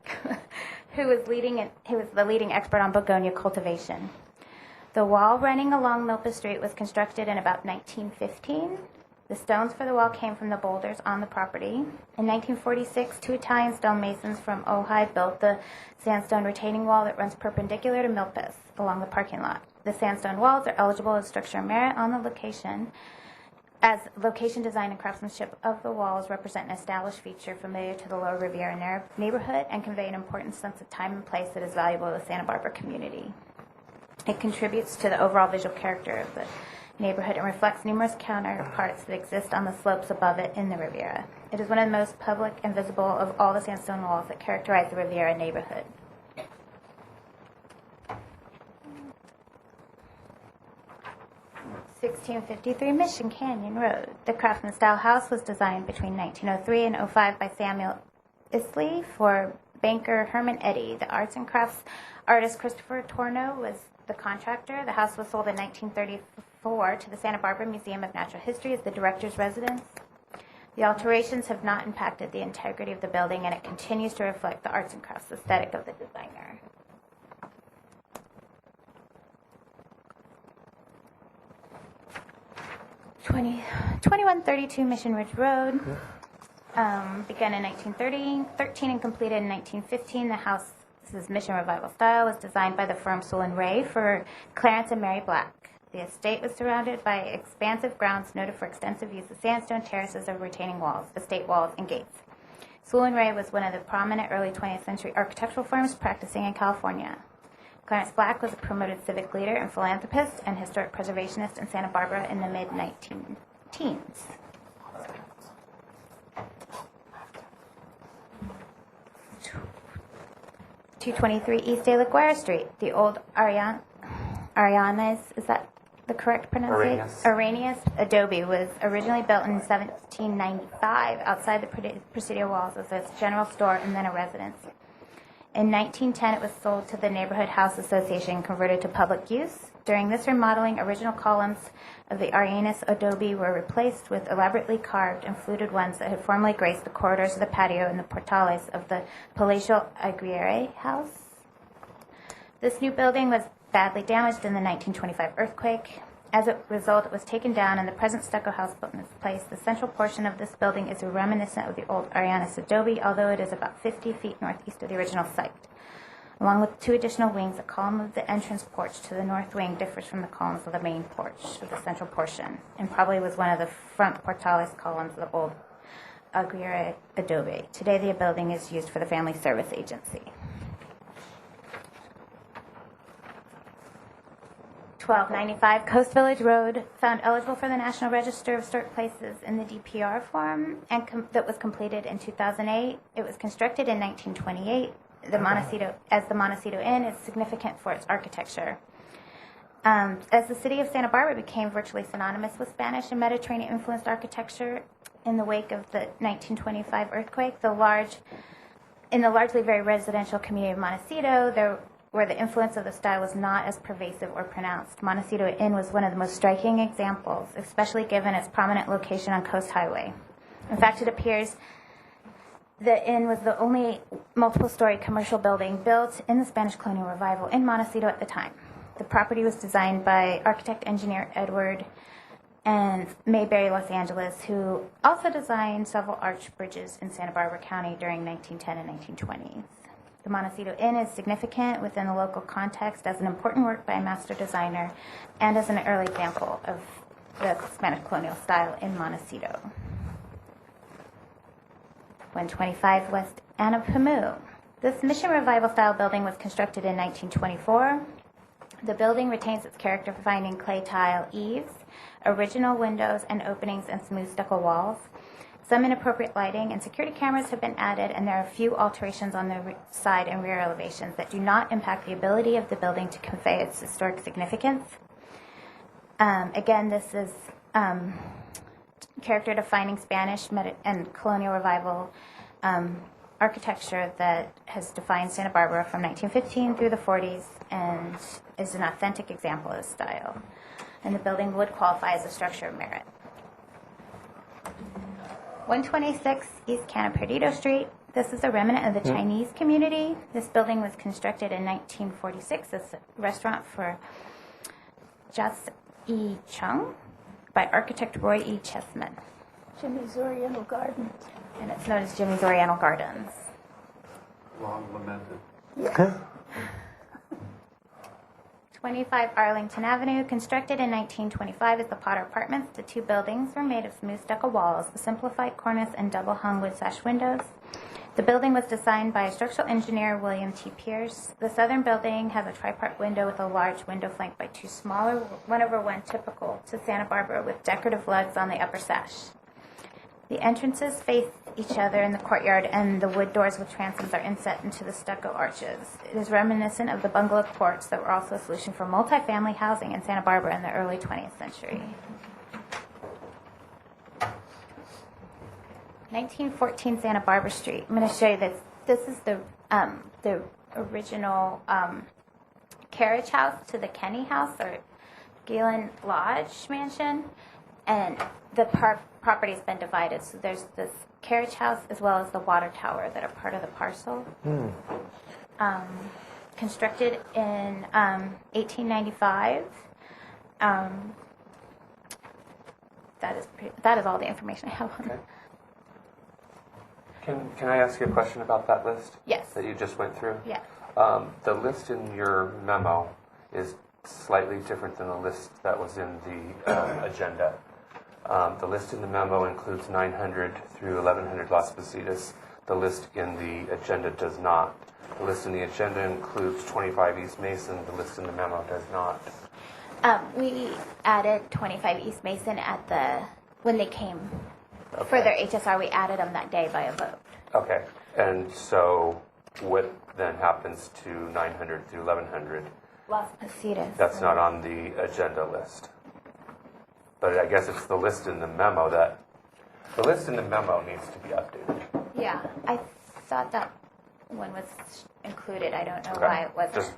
Speaker 6: He was the leading expert on begonia cultivation. The wall running along Milpas Street was constructed in about 1915 The stones for the wall came from the boulders on the property. In 1946, 2 Italian stonemasons from Ojai built the sandstone retaining wall that runs perpendicular to Milpas along the parking lot. The sandstone walls are eligible as structure merit on the location, as location, design, and craftsmanship of the walls represent an established feature familiar to the Lower Riviera neighborhood and convey an important sense of time and place that is valuable to the Santa Barbara community. It contributes to the overall visual character of the neighborhood and reflects numerous counterparts that exist on the slopes above it in the Riviera. It is one of the most public and visible of all the sandstone walls that characterize the Riviera neighborhood. (1653) Mission Canyon Road. The Craftsman Style House was designed between 1903 and 05 by Samuel Isley for banker Herman Eddy. The arts and crafts artist Christopher Torno was the contractor. The house was sold in 1934 to the Santa Barbara Museum of Natural History as the director's residence. The alterations have not impacted the integrity of the building, and it continues to reflect the arts and crafts aesthetic of the designer. (20) 2132 Mission Ridge Road. Began in 1913 and completed in 1915. The house's Mission Revival style was designed by the firm Sewell & Ray for Clarence and Mary Black. The estate was surrounded by expansive grounds noted for extensive use of sandstone terraces of retaining walls, estate walls, and gates. Sewell & Ray was one of the prominent early 20th century architectural firms practicing in California. Clarence Black was a promoted civic leader and philanthropist and historic preservationist in Santa Barbara in the mid-19-teens. (223) East De La Guerra Street. The old Arianes, is that the correct pronunciation? Arrhenius adobe was originally built in 1795 outside the Presidio walls as a general store and then a residence. In 1910, it was sold to the Neighborhood House Association and converted to public use. During this remodeling, original columns of the Arianes adobe were replaced with elaborately carved and fluted ones that had formerly graced the corridors of the patio and the portales of the Palatial Aguirre house. This new building was badly damaged in the 1925 earthquake. As a result, it was taken down and the present stucco house built in its place. The central portion of this building is reminiscent of the old Arianes adobe, although it is about 50 feet northeast of the original site. Along with 2 additional wings, a column of the entrance porch to the north wing differs from the columns of the main porch of the central portion, and probably was one of the front portales columns of the old Aguirre adobe. Today, the building is used for the Family Service Agency. 1295 Coast Village Road, found eligible for the National Register of Historic Places in the DPR form, and that was completed in 2008. It was constructed in 1928. The Montecito Inn is significant for its architecture. As the city of Santa Barbara became virtually synonymous with Spanish and Mediterranean-influenced architecture in the wake of the 1925 earthquake, in the largely very residential community of Montecito, where the influence of the style was not as pervasive or pronounced. Montecito Inn was one of the most striking examples, especially given its prominent location on Coast Highway. In fact, it appears the inn was the only multiple-story commercial building built in the Spanish colonial revival in Montecito at the time. The property was designed by architect-engineer Edward and Mayberry Los Angeles, who also designed several arch bridges in Santa Barbara County during 1910 and 1920s. The Montecito Inn is significant within the local context as an important work by a master designer and as an early example of the Spanish colonial style in Montecito. 125 West Anapamu. This Mission Revival style building was constructed in 1924. The building retains its character-defining clay tile eaves, original windows and openings, and smooth stucco walls. Some inappropriate lighting and security cameras have been added, and there are a few alterations on the side and rear elevations that do not impact the ability of the building to convey its historic significance. Again, this is character-defining Spanish and colonial revival architecture that has defined Santa Barbara from 1915 through the 40s and is an authentic example of this style. And the building would qualify as a structure of merit. 126 East Canna Perdido Street. This is a remnant of the Chinese community. This building was constructed in 1946 as a restaurant for Jia Yi Chung. by architect Roy E. Chessman.
Speaker 7: Jimmy's Oriental Gardens.
Speaker 6: And it's known as Jimmy's Oriental Gardens.
Speaker 3: Long lamented.
Speaker 6: 25 Arlington Avenue, constructed in 1925 as the Potter Apartments. The two buildings were made of smooth stucco walls, a simplified cornice, and double-hung wood sash windows. The building was designed by structural engineer William T. Pierce. The southern building has a tripart window with a large window flanked by two smaller, 1/1 typical to Santa Barbara, with decorative lugs on the upper sash. The entrances face each other in the courtyard, and the wood doors with transoms are inset into the stucco arches. It is reminiscent of the bungalow courts that were also a solution for multifamily housing in Santa Barbara in the early 20th century. 1914 Santa Barbara Street. I'm going to show you this. This is the original carriage house to the Kenny House or Galen Lodge mansion, and the property's been divided. So there's this carriage house as well as the water tower that are part of the parcel. Constructed in 1895. That is all the information I have on it.
Speaker 1: Can I ask you a question about that list?
Speaker 6: Yes.
Speaker 1: That you just went through?
Speaker 6: Yeah.
Speaker 1: The list in your memo is slightly different than the list that was in the agenda. The list in the memo includes 900 through 1100 Las Positas. The list in the agenda does not. The list in the agenda includes 25 East Mason. The list in the memo does not.
Speaker 6: We added 25 East Mason when they came for their HSR. We added them that day by a vote.
Speaker 1: Okay. And so what then happens to 900 through 1100?
Speaker 6: Las Positas.
Speaker 1: That's not on the agenda list. But I guess it's the list in the memo the list in the memo needs to be updated.
Speaker 6: Yeah, I thought that one was included. I don't know
Speaker 1: Okay.
Speaker 6: why it wasn't.
Speaker 1: Just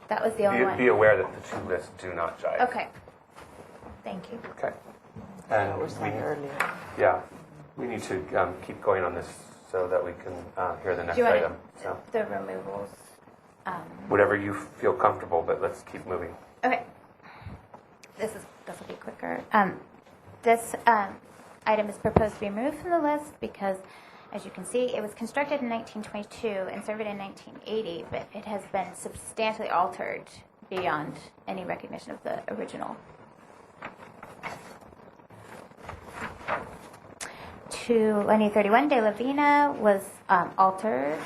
Speaker 6: That was the only one.
Speaker 1: be aware that the two lists do not jive.
Speaker 6: Okay. Thank you.
Speaker 1: Okay. And
Speaker 7: Was like earlier.
Speaker 1: yeah, we need to keep going on this so that we can hear the next
Speaker 6: Do you want
Speaker 1: item. So
Speaker 6: the removals?
Speaker 1: whatever you feel comfortable, but let's keep moving.
Speaker 6: Okay. This will be quicker. This item is proposed to be removed from the list because, as you can see, it was constructed in 1922 and surveyed in 1980, but it has been substantially altered beyond any recognition of the original. 2031 De La Vina was altered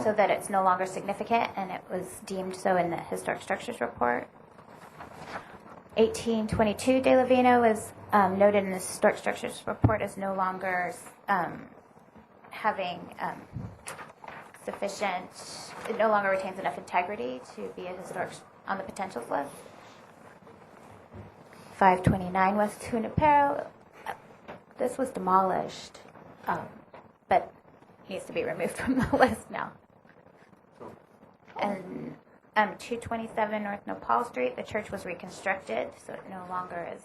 Speaker 6: so that it's no longer significant, and it was deemed so in the Historic Structures Report. 1822 De La Vina was noted in the Historic Structures Report as no longer having sufficient, it no longer retains enough integrity to be a historic on the potentials list. 529 West Junipero. This was demolished, but needs to be removed from the list now. And 227 North Nopal Street, the church was reconstructed, so it no longer is.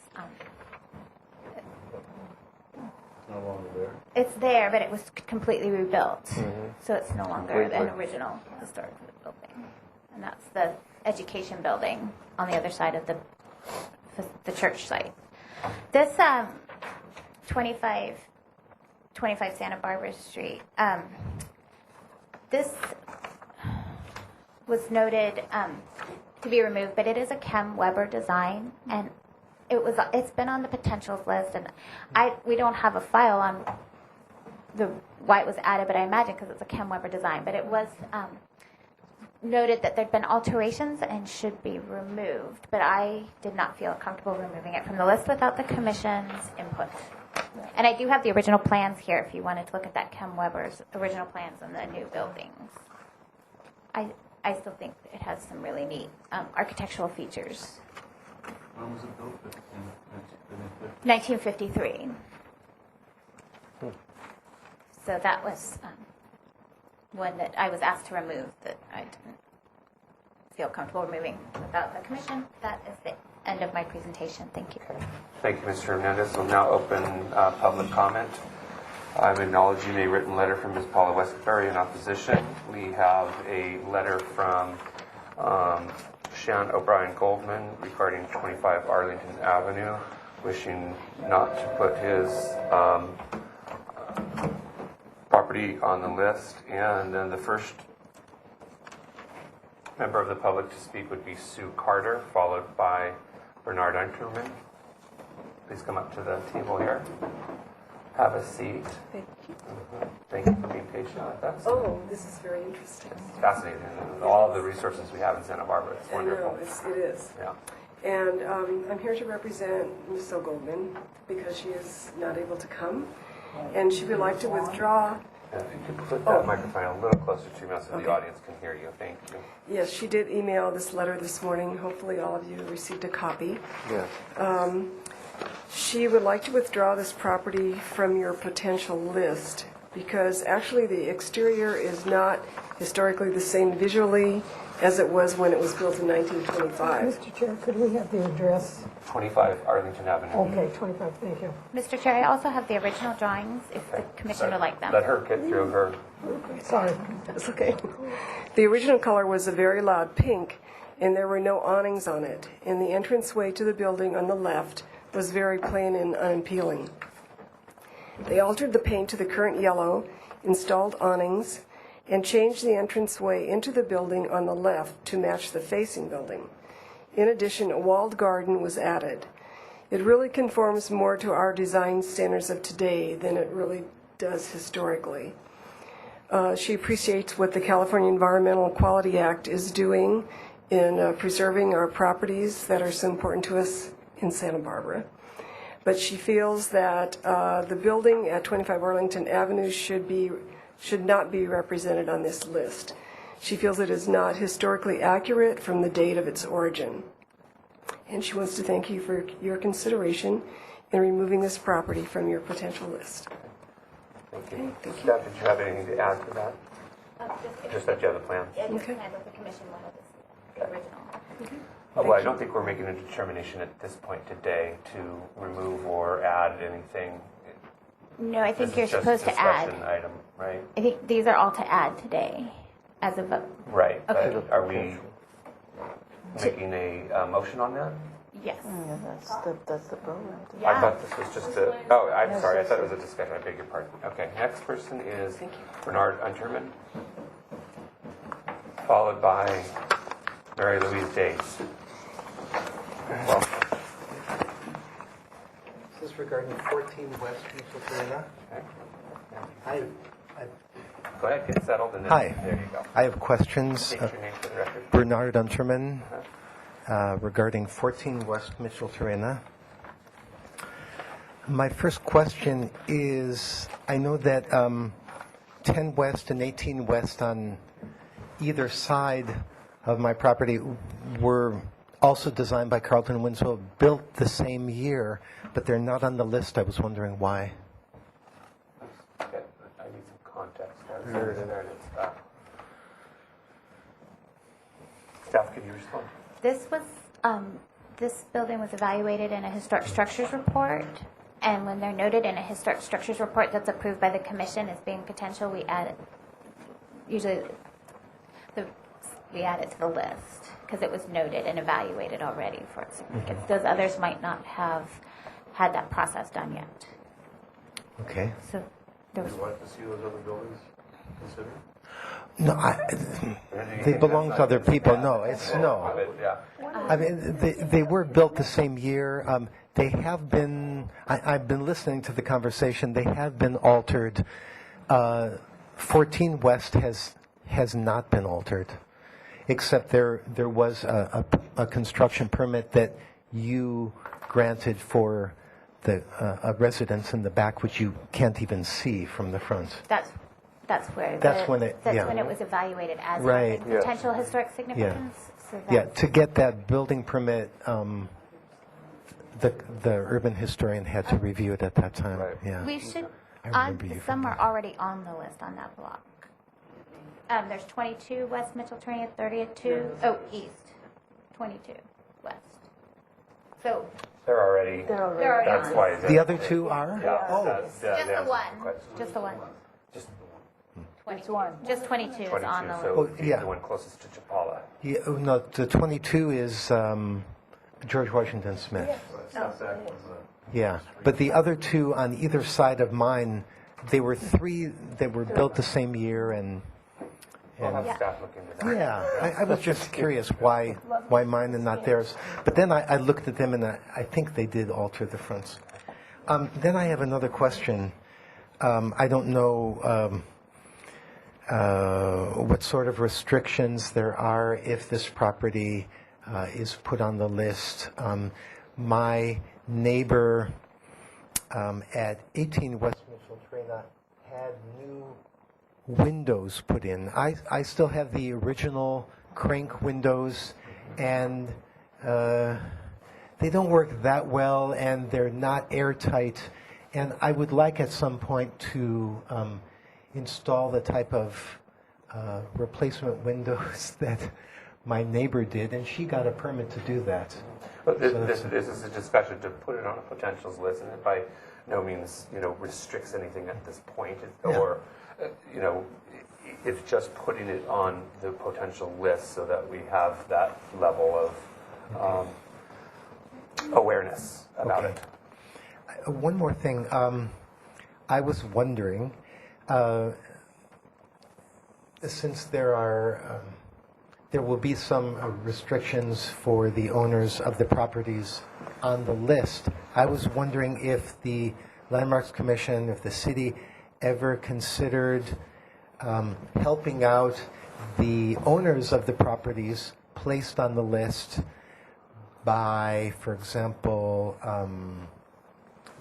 Speaker 9: No longer there.
Speaker 6: It's there, but it was completely rebuilt, so it's no longer an
Speaker 8: Completely.
Speaker 6: original historic building. And that's the education building on the other side of the church site. This 25 Santa Barbara Street. This was noted to be removed, but it is a Kem Weber design, and it's been on the potentials list, and we don't have a file on why it was added, but I imagine because it's a Kem Weber design. But it was noted that there'd been alterations and should be removed, but I did not feel comfortable removing it from the list without the commission's input. And I do have the original plans here if you wanted to look at that Kem Weber's original plans and the new buildings. I still think it has some really neat architectural features.
Speaker 3: When was it built?
Speaker 6: 1953. So that was one that I was asked to remove that I didn't feel comfortable removing without the commission. That is the end of my presentation. Thank you.
Speaker 1: Thank you, Mr. Hernandez. We'll now open public comment. I'm acknowledging a written letter from Ms. Paula Westbury in opposition. We have a letter from Shan O'Brien Goldman regarding 25 Arlington Avenue, wishing not to put his property on the list. And then the first member of the public to speak would be Sue Carter, followed by Bernard Unterman. Please come up to the table here. Have a seat.
Speaker 10: Thank you.
Speaker 1: Thank you for being patient with us.
Speaker 10: Oh, this is very interesting.
Speaker 1: It's fascinating. And all the resources we have in Santa Barbara. It's
Speaker 10: I
Speaker 1: wonderful.
Speaker 10: know, it is.
Speaker 1: Yeah.
Speaker 10: And I'm here to represent Ms. Goldman because she is not able to come. And she would like to withdraw.
Speaker 1: And if you could put that microphone a little closer to me so the audience can hear you. Thank you.
Speaker 10: Yes, she did email this letter this morning. Hopefully all of you received a copy.
Speaker 8: Yes.
Speaker 10: She would like to withdraw this property from your potential list because actually the exterior is not historically the same visually as it was when it was built in 1925.
Speaker 4: Mr. Chair, could we have the address?
Speaker 1: 25 Arlington Avenue.
Speaker 4: Okay, 25, thank you.
Speaker 6: Mr. Chair, I also have the original drawings if the commission would like them.
Speaker 1: Let her get through her.
Speaker 10: Sorry, that's okay. The original color was a very loud pink, and there were no awnings on it. And the entranceway to the building on the left was very plain and unappealing. They altered the paint to the current yellow, installed awnings, and changed the entranceway into the building on the left to match the facing building. In addition, a walled garden was added. It really conforms more to our design standards of today than it really does historically. She appreciates what the California Environmental Quality Act is doing in preserving our properties that are so important to us in Santa Barbara. But she feels that the building at 25 Arlington Avenue should not be represented on this list. She feels it is not historically accurate from the date of its origin. And she wants to thank you for your consideration in removing this property from your potential list.
Speaker 1: Thank you.
Speaker 10: Okay, thank you.
Speaker 1: Steph, did you have anything to add to that? Just that you have the plan.
Speaker 6: The commission wanted the original.
Speaker 1: Well, I don't think we're making a determination at this point today to remove or add anything.
Speaker 6: No, I think
Speaker 1: This
Speaker 6: you're
Speaker 1: is just
Speaker 6: supposed
Speaker 1: a
Speaker 6: to add.
Speaker 1: discussion item, right?
Speaker 6: I think these are all to add today as of a,
Speaker 1: Right.
Speaker 6: Okay.
Speaker 1: But are we making a motion on that?
Speaker 6: yes.
Speaker 7: Yeah, that's the problem.
Speaker 1: I thought this was just a, oh, I'm sorry, I thought it was a discussion, I beg your pardon. Okay, next person is Bernard Unterman, followed by Mary Louise Days. Welcome.
Speaker 11: This is regarding 14 West Mitchell Arena.
Speaker 1: Okay.
Speaker 11: Hi.
Speaker 1: Go ahead, get settled, and then,
Speaker 11: Hi.
Speaker 1: there you go.
Speaker 11: I have questions.
Speaker 1: State your name for the record.
Speaker 11: Bernard Unterman, regarding 14 West Mitchell Arena. My first question is, I know that 10 West and 18 West on either side of my property were also designed by Carlton Winslow, built the same year, but they're not on the list. I was wondering why.
Speaker 1: Okay, I need some context. There it is. Staff, can you respond?
Speaker 6: This was, this building was evaluated in a historic structures report, and when they're noted in a historic structures report that's approved by the commission as being potential, we add it, usually, we add it to the list, because it was noted and evaluated already for its significance. Those others might not have had that process done yet.
Speaker 11: Okay.
Speaker 6: So there was,
Speaker 9: You want to see those other buildings considered?
Speaker 11: No, they belong to other people. No, it's no.
Speaker 1: Yeah.
Speaker 11: I mean, they were built the same year. They have been, I've been listening to the conversation, they have been altered. 14 West has not been altered, except there was a construction permit that you granted for a residence in the back, which you can't even see from the front.
Speaker 6: that's where
Speaker 11: when it
Speaker 6: was evaluated as
Speaker 11: Right.
Speaker 6: having potential historic significance. So
Speaker 11: Yeah,
Speaker 6: that's-
Speaker 11: to get that building permit, the urban historian had to review it at that time.
Speaker 1: Right.
Speaker 11: Yeah.
Speaker 6: We should,
Speaker 11: I remember you
Speaker 6: some
Speaker 11: from
Speaker 6: are already on the list on that block. There's 22 West Mitchell, 20th, 30th, 2, east, 22 West. So,
Speaker 1: They're already,
Speaker 6: they're already
Speaker 1: that's
Speaker 6: on.
Speaker 1: why.
Speaker 11: The other two are?
Speaker 1: Yeah.
Speaker 11: Oh,
Speaker 1: that's-
Speaker 6: Just
Speaker 1: that's
Speaker 6: the one,
Speaker 1: question.
Speaker 6: just the one.
Speaker 1: Just
Speaker 6: 22. Just 22 is on
Speaker 1: 22,
Speaker 6: the list.
Speaker 1: so
Speaker 11: Oh,
Speaker 1: it'd be
Speaker 11: yeah.
Speaker 1: the one closest to Chapala.
Speaker 11: Yeah, oh, no, the 22 is George Washington Smith. Yeah, but the other two on either side of mine, they were three that were built the same year, and
Speaker 1: We'll have staff look into that.
Speaker 11: yeah, I was just curious why mine and not theirs. But then I looked at them, and I think they did alter the fronts. Then I have another question. I don't know what sort of restrictions there are if this property is put on the list. My neighbor at 18 West Micheltrena had new windows put in. I still have the original crank windows, and they don't work that well, and they're not airtight. And I would like at some point to install the type of replacement windows that my neighbor did, and she got a permit to do that.
Speaker 1: But this is a discussion to put it on a potentials list, and it by no means, restricts anything at this point, or, it's just putting it on the potential list so that we have that level of awareness about
Speaker 11: Okay.
Speaker 1: it.
Speaker 11: One more thing. I was wondering, since there will be some restrictions for the owners of the properties on the list, I was wondering if the Landmarks Commission, if the city ever considered helping out the owners of the properties placed on the list by, for example,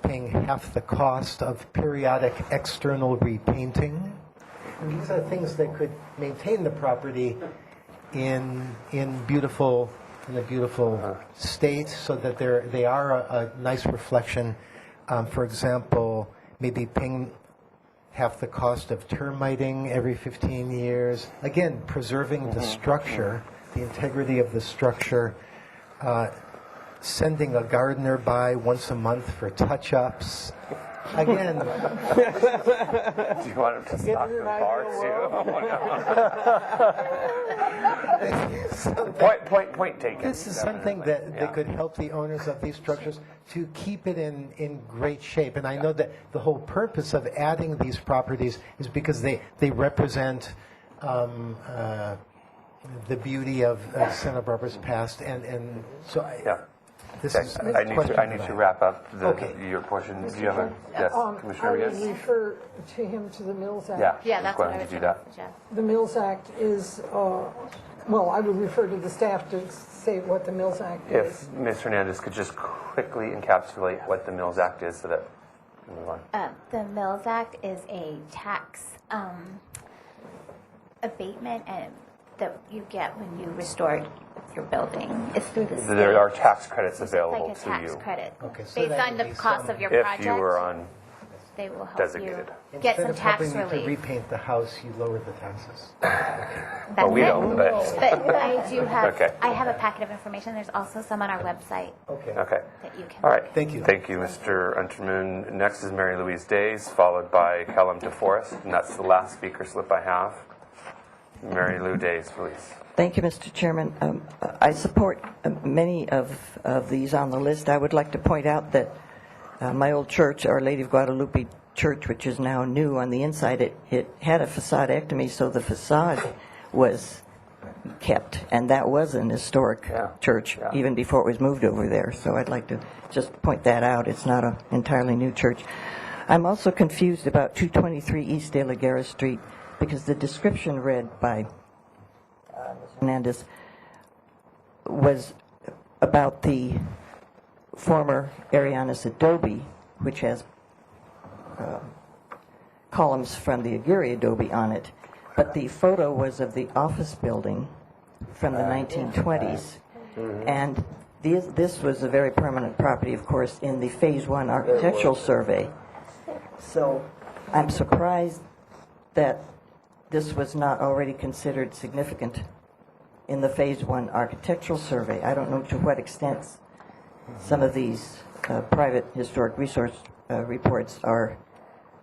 Speaker 11: paying half the cost of periodic external repainting. And these are things that could maintain the property in a beautiful state, so that they are a nice reflection. For example, maybe paying half the cost of termiting every 15 years. Again, preserving the structure, the integrity of the structure. Sending a gardener by once a month for touch-ups. Again,
Speaker 1: Do you want him to stock the bar too? Point taken.
Speaker 11: this is something that could help the owners of these structures to keep it in great shape. And I know that the whole purpose of adding these properties is because they represent the beauty of Santa Barbara's past. And so this is a
Speaker 1: I need
Speaker 11: question
Speaker 1: to wrap up
Speaker 11: Okay.
Speaker 1: your portion. Do you have a yes,
Speaker 4: I
Speaker 1: Commissioner?
Speaker 4: would
Speaker 1: Yes.
Speaker 4: refer to him to the Mills Act.
Speaker 1: Yeah.
Speaker 6: Yeah, that's
Speaker 1: Go
Speaker 6: what I
Speaker 1: ahead
Speaker 6: was
Speaker 1: and do
Speaker 6: going
Speaker 1: that.
Speaker 6: to suggest.
Speaker 4: The Mills Act is, I would refer to the staff to say what the Mills Act is.
Speaker 1: If Ms. Hernandez could just quickly encapsulate what the Mills Act is, so that we can move on.
Speaker 6: The Mills Act is a tax abatement that you get when you restore your building. It's through the state.
Speaker 1: There are tax credits
Speaker 6: It's
Speaker 1: available
Speaker 6: like a
Speaker 1: to
Speaker 6: tax
Speaker 1: you
Speaker 6: credit.
Speaker 11: Okay, so
Speaker 6: Based
Speaker 11: that
Speaker 6: on
Speaker 11: would
Speaker 6: the
Speaker 11: be
Speaker 6: cost
Speaker 11: some-
Speaker 6: of your
Speaker 1: if
Speaker 6: project,
Speaker 1: you were on
Speaker 6: they will help
Speaker 1: designated.
Speaker 6: you get some
Speaker 11: Instead of
Speaker 6: tax
Speaker 11: helping you to
Speaker 6: relief.
Speaker 11: repaint the house, you lower the taxes.
Speaker 6: That's
Speaker 1: Well, we
Speaker 6: it.
Speaker 1: don't, but
Speaker 6: But I do have,
Speaker 1: Okay.
Speaker 6: I have a packet of information. There's also some on our website
Speaker 11: Okay.
Speaker 1: okay.
Speaker 6: that you can.
Speaker 1: All right.
Speaker 11: Thank you.
Speaker 1: Thank you, Mr. Untermoon. Next is Mary Louise Days, followed by Callum DeForest, and that's the last speaker slip I have. Mary Lou Days, please.
Speaker 12: Thank you, Mr. Chairman. I support many of these on the list. I would like to point out that my old church, Our Lady of Guadalupe Church, which is now new on the inside, it had a facade-ectomy, so the facade was kept, and that was an historic church even before it was moved over there. So I'd like to just point that out. It's not an entirely new church. I'm also confused about 223 East De La Guerra Street, because the description read by Ms. Hernandez was about the former Arianas adobe, which has columns from the Aguirre adobe on it. But the photo was of the office building from the 1920s. And this was a very permanent property, of course, in the Phase 1 architectural survey. So I'm surprised that this was not already considered significant in the Phase 1 architectural survey. I don't know to what extent some of these private historic resource reports are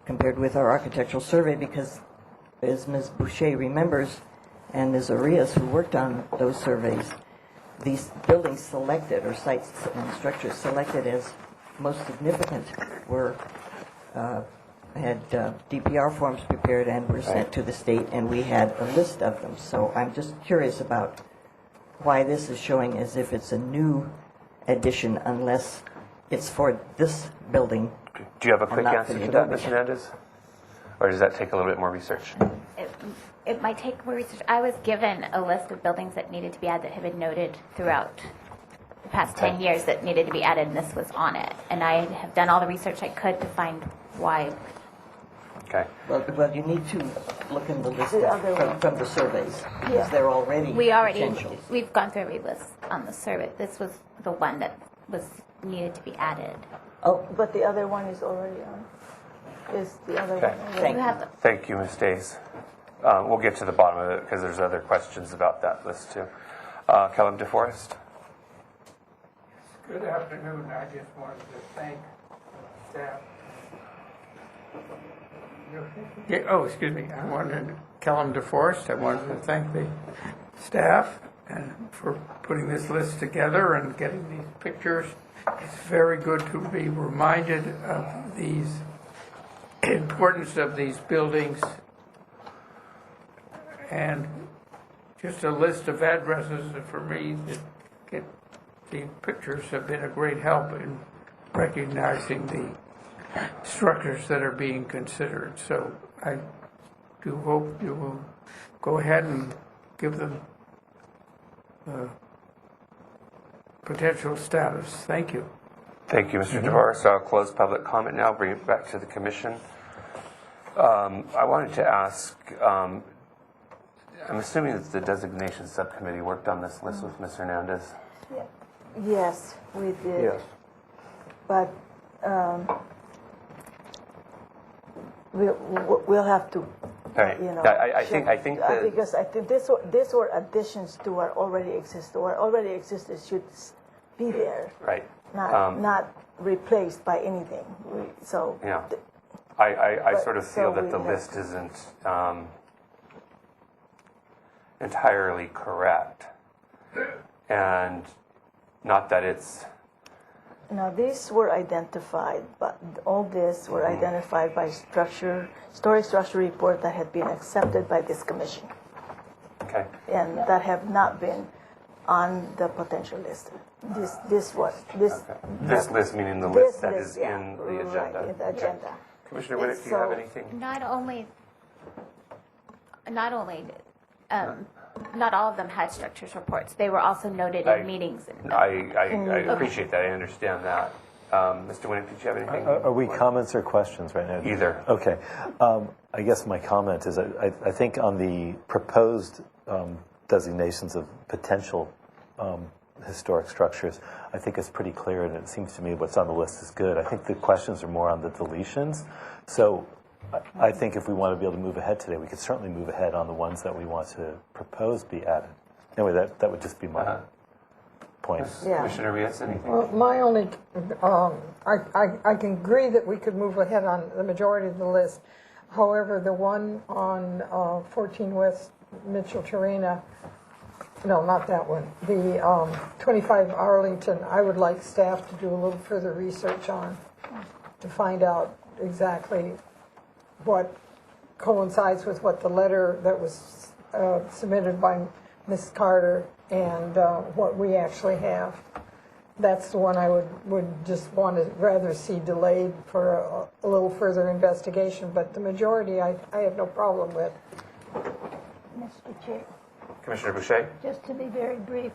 Speaker 12: compared with our architectural survey, because as Ms. Boucher remembers, and Ms. Arias, who worked on those surveys, these buildings selected, or sites and structures selected as most significant, were had DPR forms prepared and were sent to the state, and we had a list of them. So I'm just curious about why this is showing as if it's a new addition, unless it's for this building.
Speaker 1: Do you have a
Speaker 12: and
Speaker 1: quick
Speaker 12: not for
Speaker 1: answer
Speaker 12: the
Speaker 1: to that,
Speaker 12: adjoining.
Speaker 1: Ms. Hernandez? Or does that take a little bit more research?
Speaker 6: It might take more research. I was given a list of buildings that needed to be added that had been noted throughout the past 10 years that needed to be added, and this was on it. And I have done all the research I could to find why.
Speaker 1: Okay.
Speaker 12: Well, you need to look in the list
Speaker 7: The other one.
Speaker 12: from the surveys, because they're already potentials.
Speaker 6: We've gone through every list on the survey. This was the one that was needed to be added.
Speaker 12: Oh,
Speaker 7: But the other one is already on. Is the other
Speaker 1: Okay.
Speaker 7: one already?
Speaker 12: Thank
Speaker 6: You have
Speaker 1: Thank you, Ms. Days. We'll get to the bottom of it because there's other questions about that list too. Kellum DeForest.
Speaker 2: Good afternoon. I just wanted to thank staff. Yeah, oh, excuse me. I wanted Kellum DeForest. I wanted to thank the staff and for putting this list together and getting these pictures. It's very good to be reminded of these importance of these buildings, and just a list of addresses for me that get the pictures have been a great help in recognizing the structures that are being considered. So I do hope you will go ahead and give them potential status. Thank you.
Speaker 1: Thank you, Mr. DeForest. I'll close public comment now, bring it back to the commission. I wanted to ask, I'm assuming that the designation subcommittee worked on this list with Ms. Hernandez?
Speaker 7: Yes, we did.
Speaker 8: Yes.
Speaker 7: But we'll have to,
Speaker 1: Right.
Speaker 7: you know.
Speaker 1: I think that
Speaker 7: because I think these were additions to what already exists. What already existed should be there,
Speaker 1: right.
Speaker 7: not replaced by anything. So
Speaker 1: Yeah. I
Speaker 7: But-
Speaker 1: sort of feel
Speaker 7: so
Speaker 1: that
Speaker 7: we
Speaker 1: the
Speaker 7: have-
Speaker 1: list isn't entirely correct. And not that it's,
Speaker 7: now these were identified, but all these were identified by story structure report that had been accepted by this commission,
Speaker 1: okay.
Speaker 7: and that have not been on the potential list. This
Speaker 1: This list meaning the
Speaker 7: this
Speaker 1: list that
Speaker 7: list,
Speaker 1: is
Speaker 7: yeah,
Speaker 1: in the agenda.
Speaker 7: Right, in the agenda.
Speaker 1: Commissioner Winnick, do you have anything?
Speaker 6: not all of them had structures reports. They were also noted in meetings.
Speaker 1: I appreciate that. I understand that. Mr. Winnick, did you have anything?
Speaker 9: Are we comments or questions right now?
Speaker 1: Either.
Speaker 9: Okay. I guess my comment is I think on the proposed designations of potential historic structures, I think it's pretty clear, and it seems to me what's on the list is good. I think the questions are more on the deletions. So I think if we want to be able to move ahead today, we could certainly move ahead on the ones that we want to propose be added. Anyway, that would just be my point.
Speaker 7: Yeah.
Speaker 1: Commissioner Rios, anything?
Speaker 4: Well, my only, I can agree that we could move ahead on the majority of the list. However, the one on 14 West Mitchell Terena, no, not that one. The 25 Arlington, I would like staff to do a little further research on to find out exactly what coincides with what the letter that was submitted by Ms. Carter and what we actually have. That's the one I would just want to rather see delayed for a little further investigation, but the majority I have no problem with.
Speaker 13: Mr. Chair,
Speaker 1: Commissioner Boucher?
Speaker 13: just to be very brief,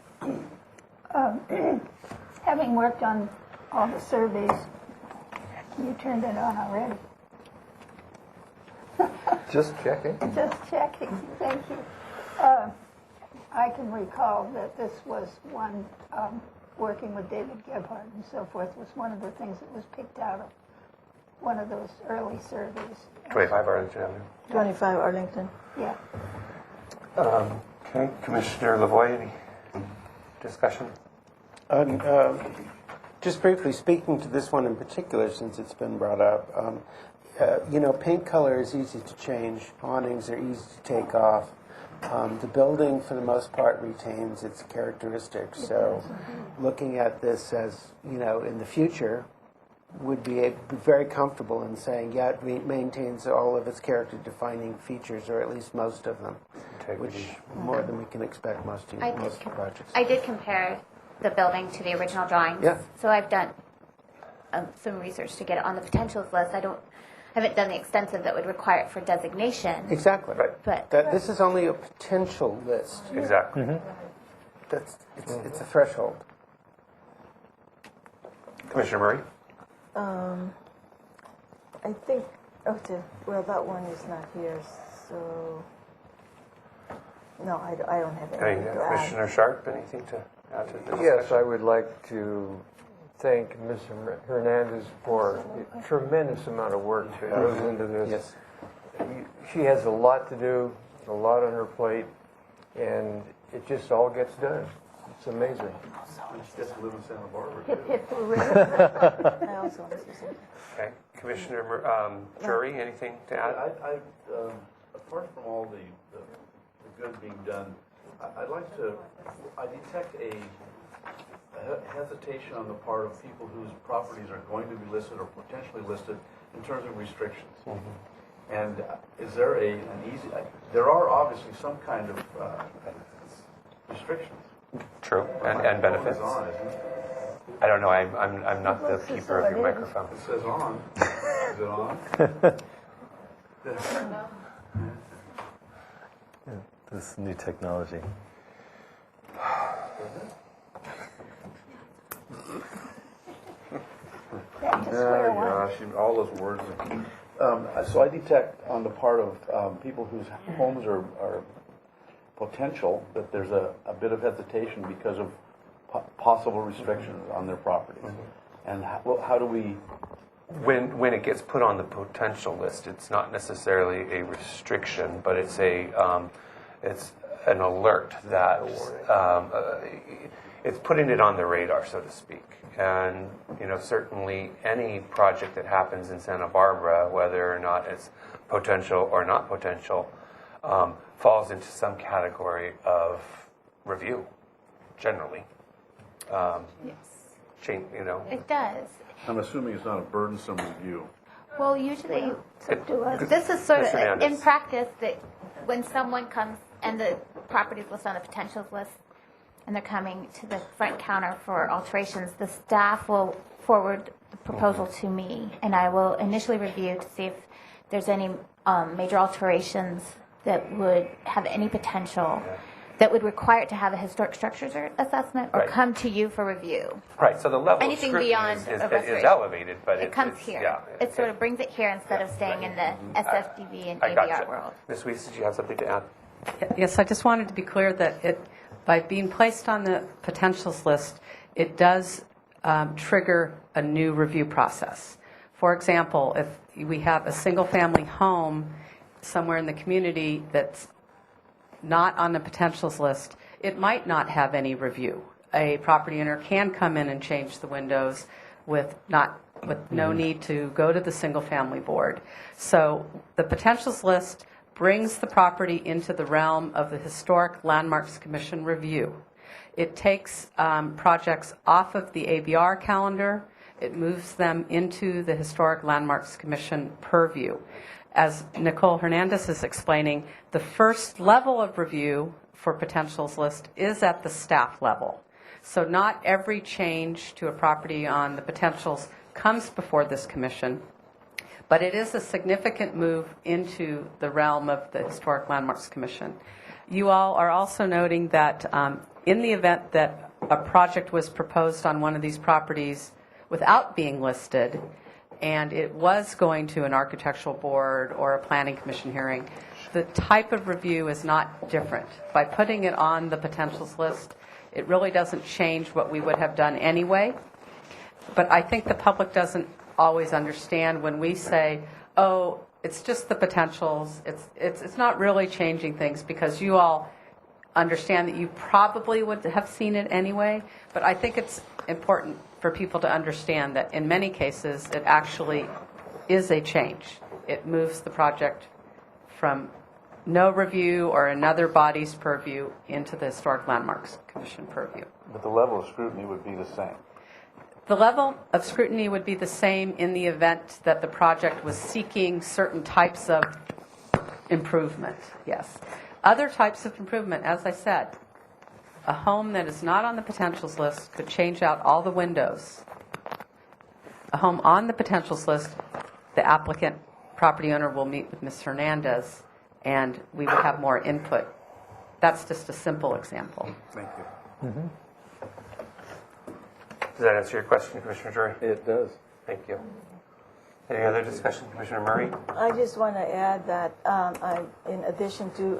Speaker 13: having worked on all the surveys, you turned it on already.
Speaker 8: Just checking.
Speaker 13: Just checking, thank you. I can recall that this was one, working with David Gebhardt and so forth, was one of the things that was picked out of one of those early surveys.
Speaker 1: 25 Arlington Avenue.
Speaker 7: 25 Arlington.
Speaker 13: Yeah.
Speaker 1: Okay. Commissioner Lavoie, any discussion?
Speaker 2: Just briefly speaking to this one in particular, since it's been brought up, paint color is easy to change. Awnings are easy to take off.
Speaker 14: The building, for the most part, retains its characteristics. So, looking at this as, in the future, would be very comfortable in saying, yeah, it maintains all of its character-defining features, or at least most of them, which more than we can expect most projects.
Speaker 6: I did compare the building to the original drawings.
Speaker 14: Yeah.
Speaker 6: So I've done some research to get it on the potentials list. I haven't done the extensive that would require it for designation.
Speaker 14: Exactly.
Speaker 1: Right.
Speaker 6: But
Speaker 14: This is only a potential list.
Speaker 1: Exactly.
Speaker 14: It's a threshold.
Speaker 1: Commissioner Murray?
Speaker 7: I think, well, that one is not here, so, no, I don't have anything to add.
Speaker 1: Commissioner Sharp, anything to add to this?
Speaker 8: Yes, I would like to thank Ms. Hernandez for a tremendous amount of work that goes into this.
Speaker 14: Yes.
Speaker 8: She has a lot to do, a lot on her plate, and it just all gets done. It's amazing.
Speaker 3: She gets to live in Santa Barbara.
Speaker 13: Hip, hip, hooray.
Speaker 7: I also want to say something.
Speaker 1: Okay. Commissioner Jury, anything to add?
Speaker 15: Apart from all the good being done, I detect a hesitation on the part of people whose properties are going to be listed or potentially listed in terms of restrictions. And is there there are obviously some kind of restrictions.
Speaker 1: True, and benefits.
Speaker 15: It's on, isn't it?
Speaker 1: I don't know. I'm not the keeper of your microphone.
Speaker 15: It says on. Is it on?
Speaker 9: This new technology.
Speaker 15: Oh, gosh, all those words. So I detect on the part of people whose homes are potential that there's a bit of hesitation because of possible restrictions on their properties. And how do we...
Speaker 1: When it gets put on the potential list, it's not necessarily a restriction, but it's it's an alert that it's putting it on the radar, so to speak. And certainly any project that happens in Santa Barbara, whether or not it's potential or not potential, falls into some category of review, generally.
Speaker 6: yes,
Speaker 1: It
Speaker 6: it does.
Speaker 15: I'm assuming it's not a burdensome review.
Speaker 6: Well, usually,
Speaker 1: It-
Speaker 6: this is sort of,
Speaker 1: Mr. Hernandez.
Speaker 6: in practice, that when someone comes and the property is listed on the potentials list, and they're coming to the front counter for alterations, the staff will forward the proposal to me, and I will initially review to see if there's any major alterations that would have any potential, that would require it to have a historic structures assessment, or
Speaker 1: Right.
Speaker 6: come to you for review.
Speaker 1: Right, so the level
Speaker 6: Anything
Speaker 1: of scrutiny
Speaker 6: beyond
Speaker 1: is
Speaker 6: a restoration.
Speaker 1: elevated, but
Speaker 6: It comes
Speaker 1: it's,
Speaker 6: here.
Speaker 1: Yeah,
Speaker 6: It sort of brings it here instead of staying in the SFDB and
Speaker 1: I
Speaker 6: ABR
Speaker 1: gotcha.
Speaker 6: world.
Speaker 1: Ms. Weiss, did you have something to add?
Speaker 16: Yes, I just wanted to be clear that by being placed on the potentials list, it does trigger a new review process. For example, if we have a single-family home somewhere in the community that's not on the potentials list, it might not have any review. A property owner can come in and change the windows with no need to go to the single-family board. So the potentials list brings the property into the realm of the Historic Landmarks Commission review. It takes projects off of the ABR calendar. It moves them into the Historic Landmarks Commission purview. As Nicole Hernandez is explaining, the first level of review for potentials list is at the staff level. So not every change to a property on the potentials comes before this commission, but it is a significant move into the realm of the Historic Landmarks Commission. You all are also noting that in the event that a project was proposed on one of these properties without being listed, and it was going to an architectural board or a planning commission hearing, the type of review is not different. By putting it on the potentials list, it really doesn't change what we would have done anyway. But I think the public doesn't always understand when we say, oh, it's just the potentials. It's not really changing things, because you all understand that you probably would have seen it anyway. But I think it's important for people to understand that in many cases it actually is a change. It moves the project from no review or another body's purview into the Historic Landmarks Commission purview.
Speaker 15: But the level of scrutiny would be the same.
Speaker 16: The level of scrutiny would be the same in the event that the project was seeking certain types of improvement, yes. Other types of improvement, as I said, a home that is not on the potentials list could change out all the windows. A home on the potentials list, the applicant, property owner will meet with Ms. Hernandez, and we would have more input. That's just a simple example.
Speaker 15: Thank you.
Speaker 1: Does that answer your question, Commissioner Drury?
Speaker 15: It does.
Speaker 1: Thank you. Any other discussion, Commissioner Murray?
Speaker 7: I just want to add that in addition to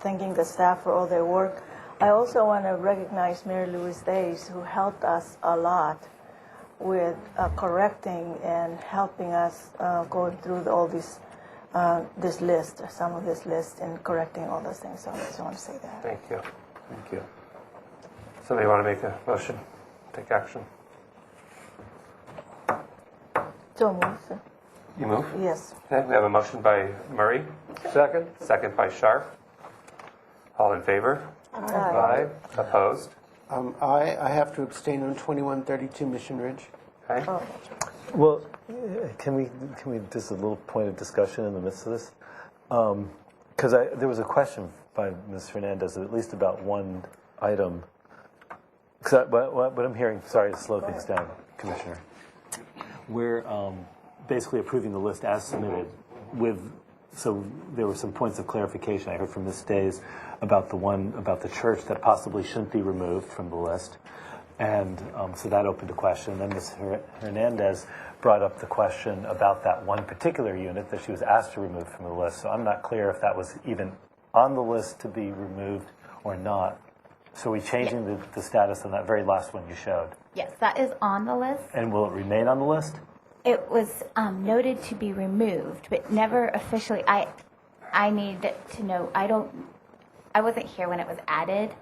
Speaker 7: thanking the staff for all their work, I also want to recognize Mary Louise Days, who helped us a lot with correcting and helping us going through all this list, some of this list, and correcting all those things. So I just want to say that.
Speaker 1: Thank you.
Speaker 15: Thank you.
Speaker 1: Somebody want to make a motion? Take action?
Speaker 7: So move, sir.
Speaker 1: You move?
Speaker 7: Yes.
Speaker 1: Okay, we have a motion by Murray.
Speaker 8: Second?
Speaker 1: Second by Sharp. All in favor? Aye. Opposed?
Speaker 14: I have to abstain on 2132 Mission Ridge.
Speaker 1: Okay.
Speaker 9: Well, can we just a little point of discussion in the midst of this? Because there was a question by Ms. Hernandez, at least about one item. Because what I'm hearing, sorry to slow things down, Commissioner. We're basically approving the list as submitted so there were some points of clarification I heard from Ms. Days about the church that possibly shouldn't be removed from the list. And so that opened a question. Then Ms. Hernandez brought up the question about that one particular unit that she was asked to remove from the list. So I'm not clear if that was even on the list to be removed or not. So are we changing the status on that very last one you showed?
Speaker 6: Yes, that is on the list.
Speaker 9: And will it remain on the list?
Speaker 6: It was noted to be removed, but never officially. I need to know. I wasn't here when it was added,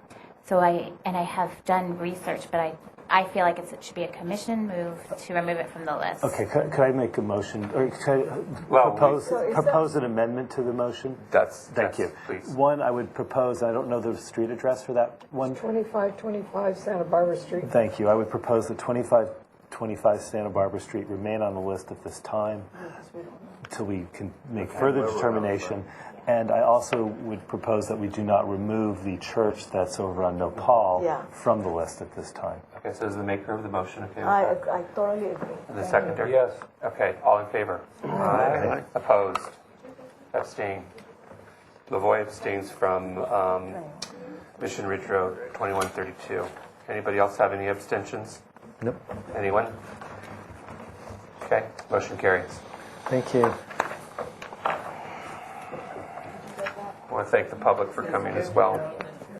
Speaker 6: so I have done research, but I feel like it should be a commission move to remove it from the list.
Speaker 9: Okay, could I make a motion, or could I propose an amendment to the motion? Thank you.
Speaker 1: Please.
Speaker 9: One, I would propose, I don't know the street address for that one.
Speaker 4: 2525 Santa Barbara Street.
Speaker 9: Thank you. I would propose that 2525 Santa Barbara Street remain on the list at this time until we can make further determination. And I also would propose that we do not remove the church that's over on Nopal from the list at this time.
Speaker 1: Okay, so is the maker of the motion okay with that?
Speaker 7: I totally agree.
Speaker 1: And the secondary?
Speaker 8: Yes.
Speaker 1: Okay, all in favor? Aye. Opposed? Abstain? Lavoy abstains from Mission Ridge Road 2132. Anybody else have any abstentions?
Speaker 9: Nope.
Speaker 1: Anyone? Okay, motion carries.
Speaker 9: Thank you.
Speaker 1: I want to thank the public for coming as well.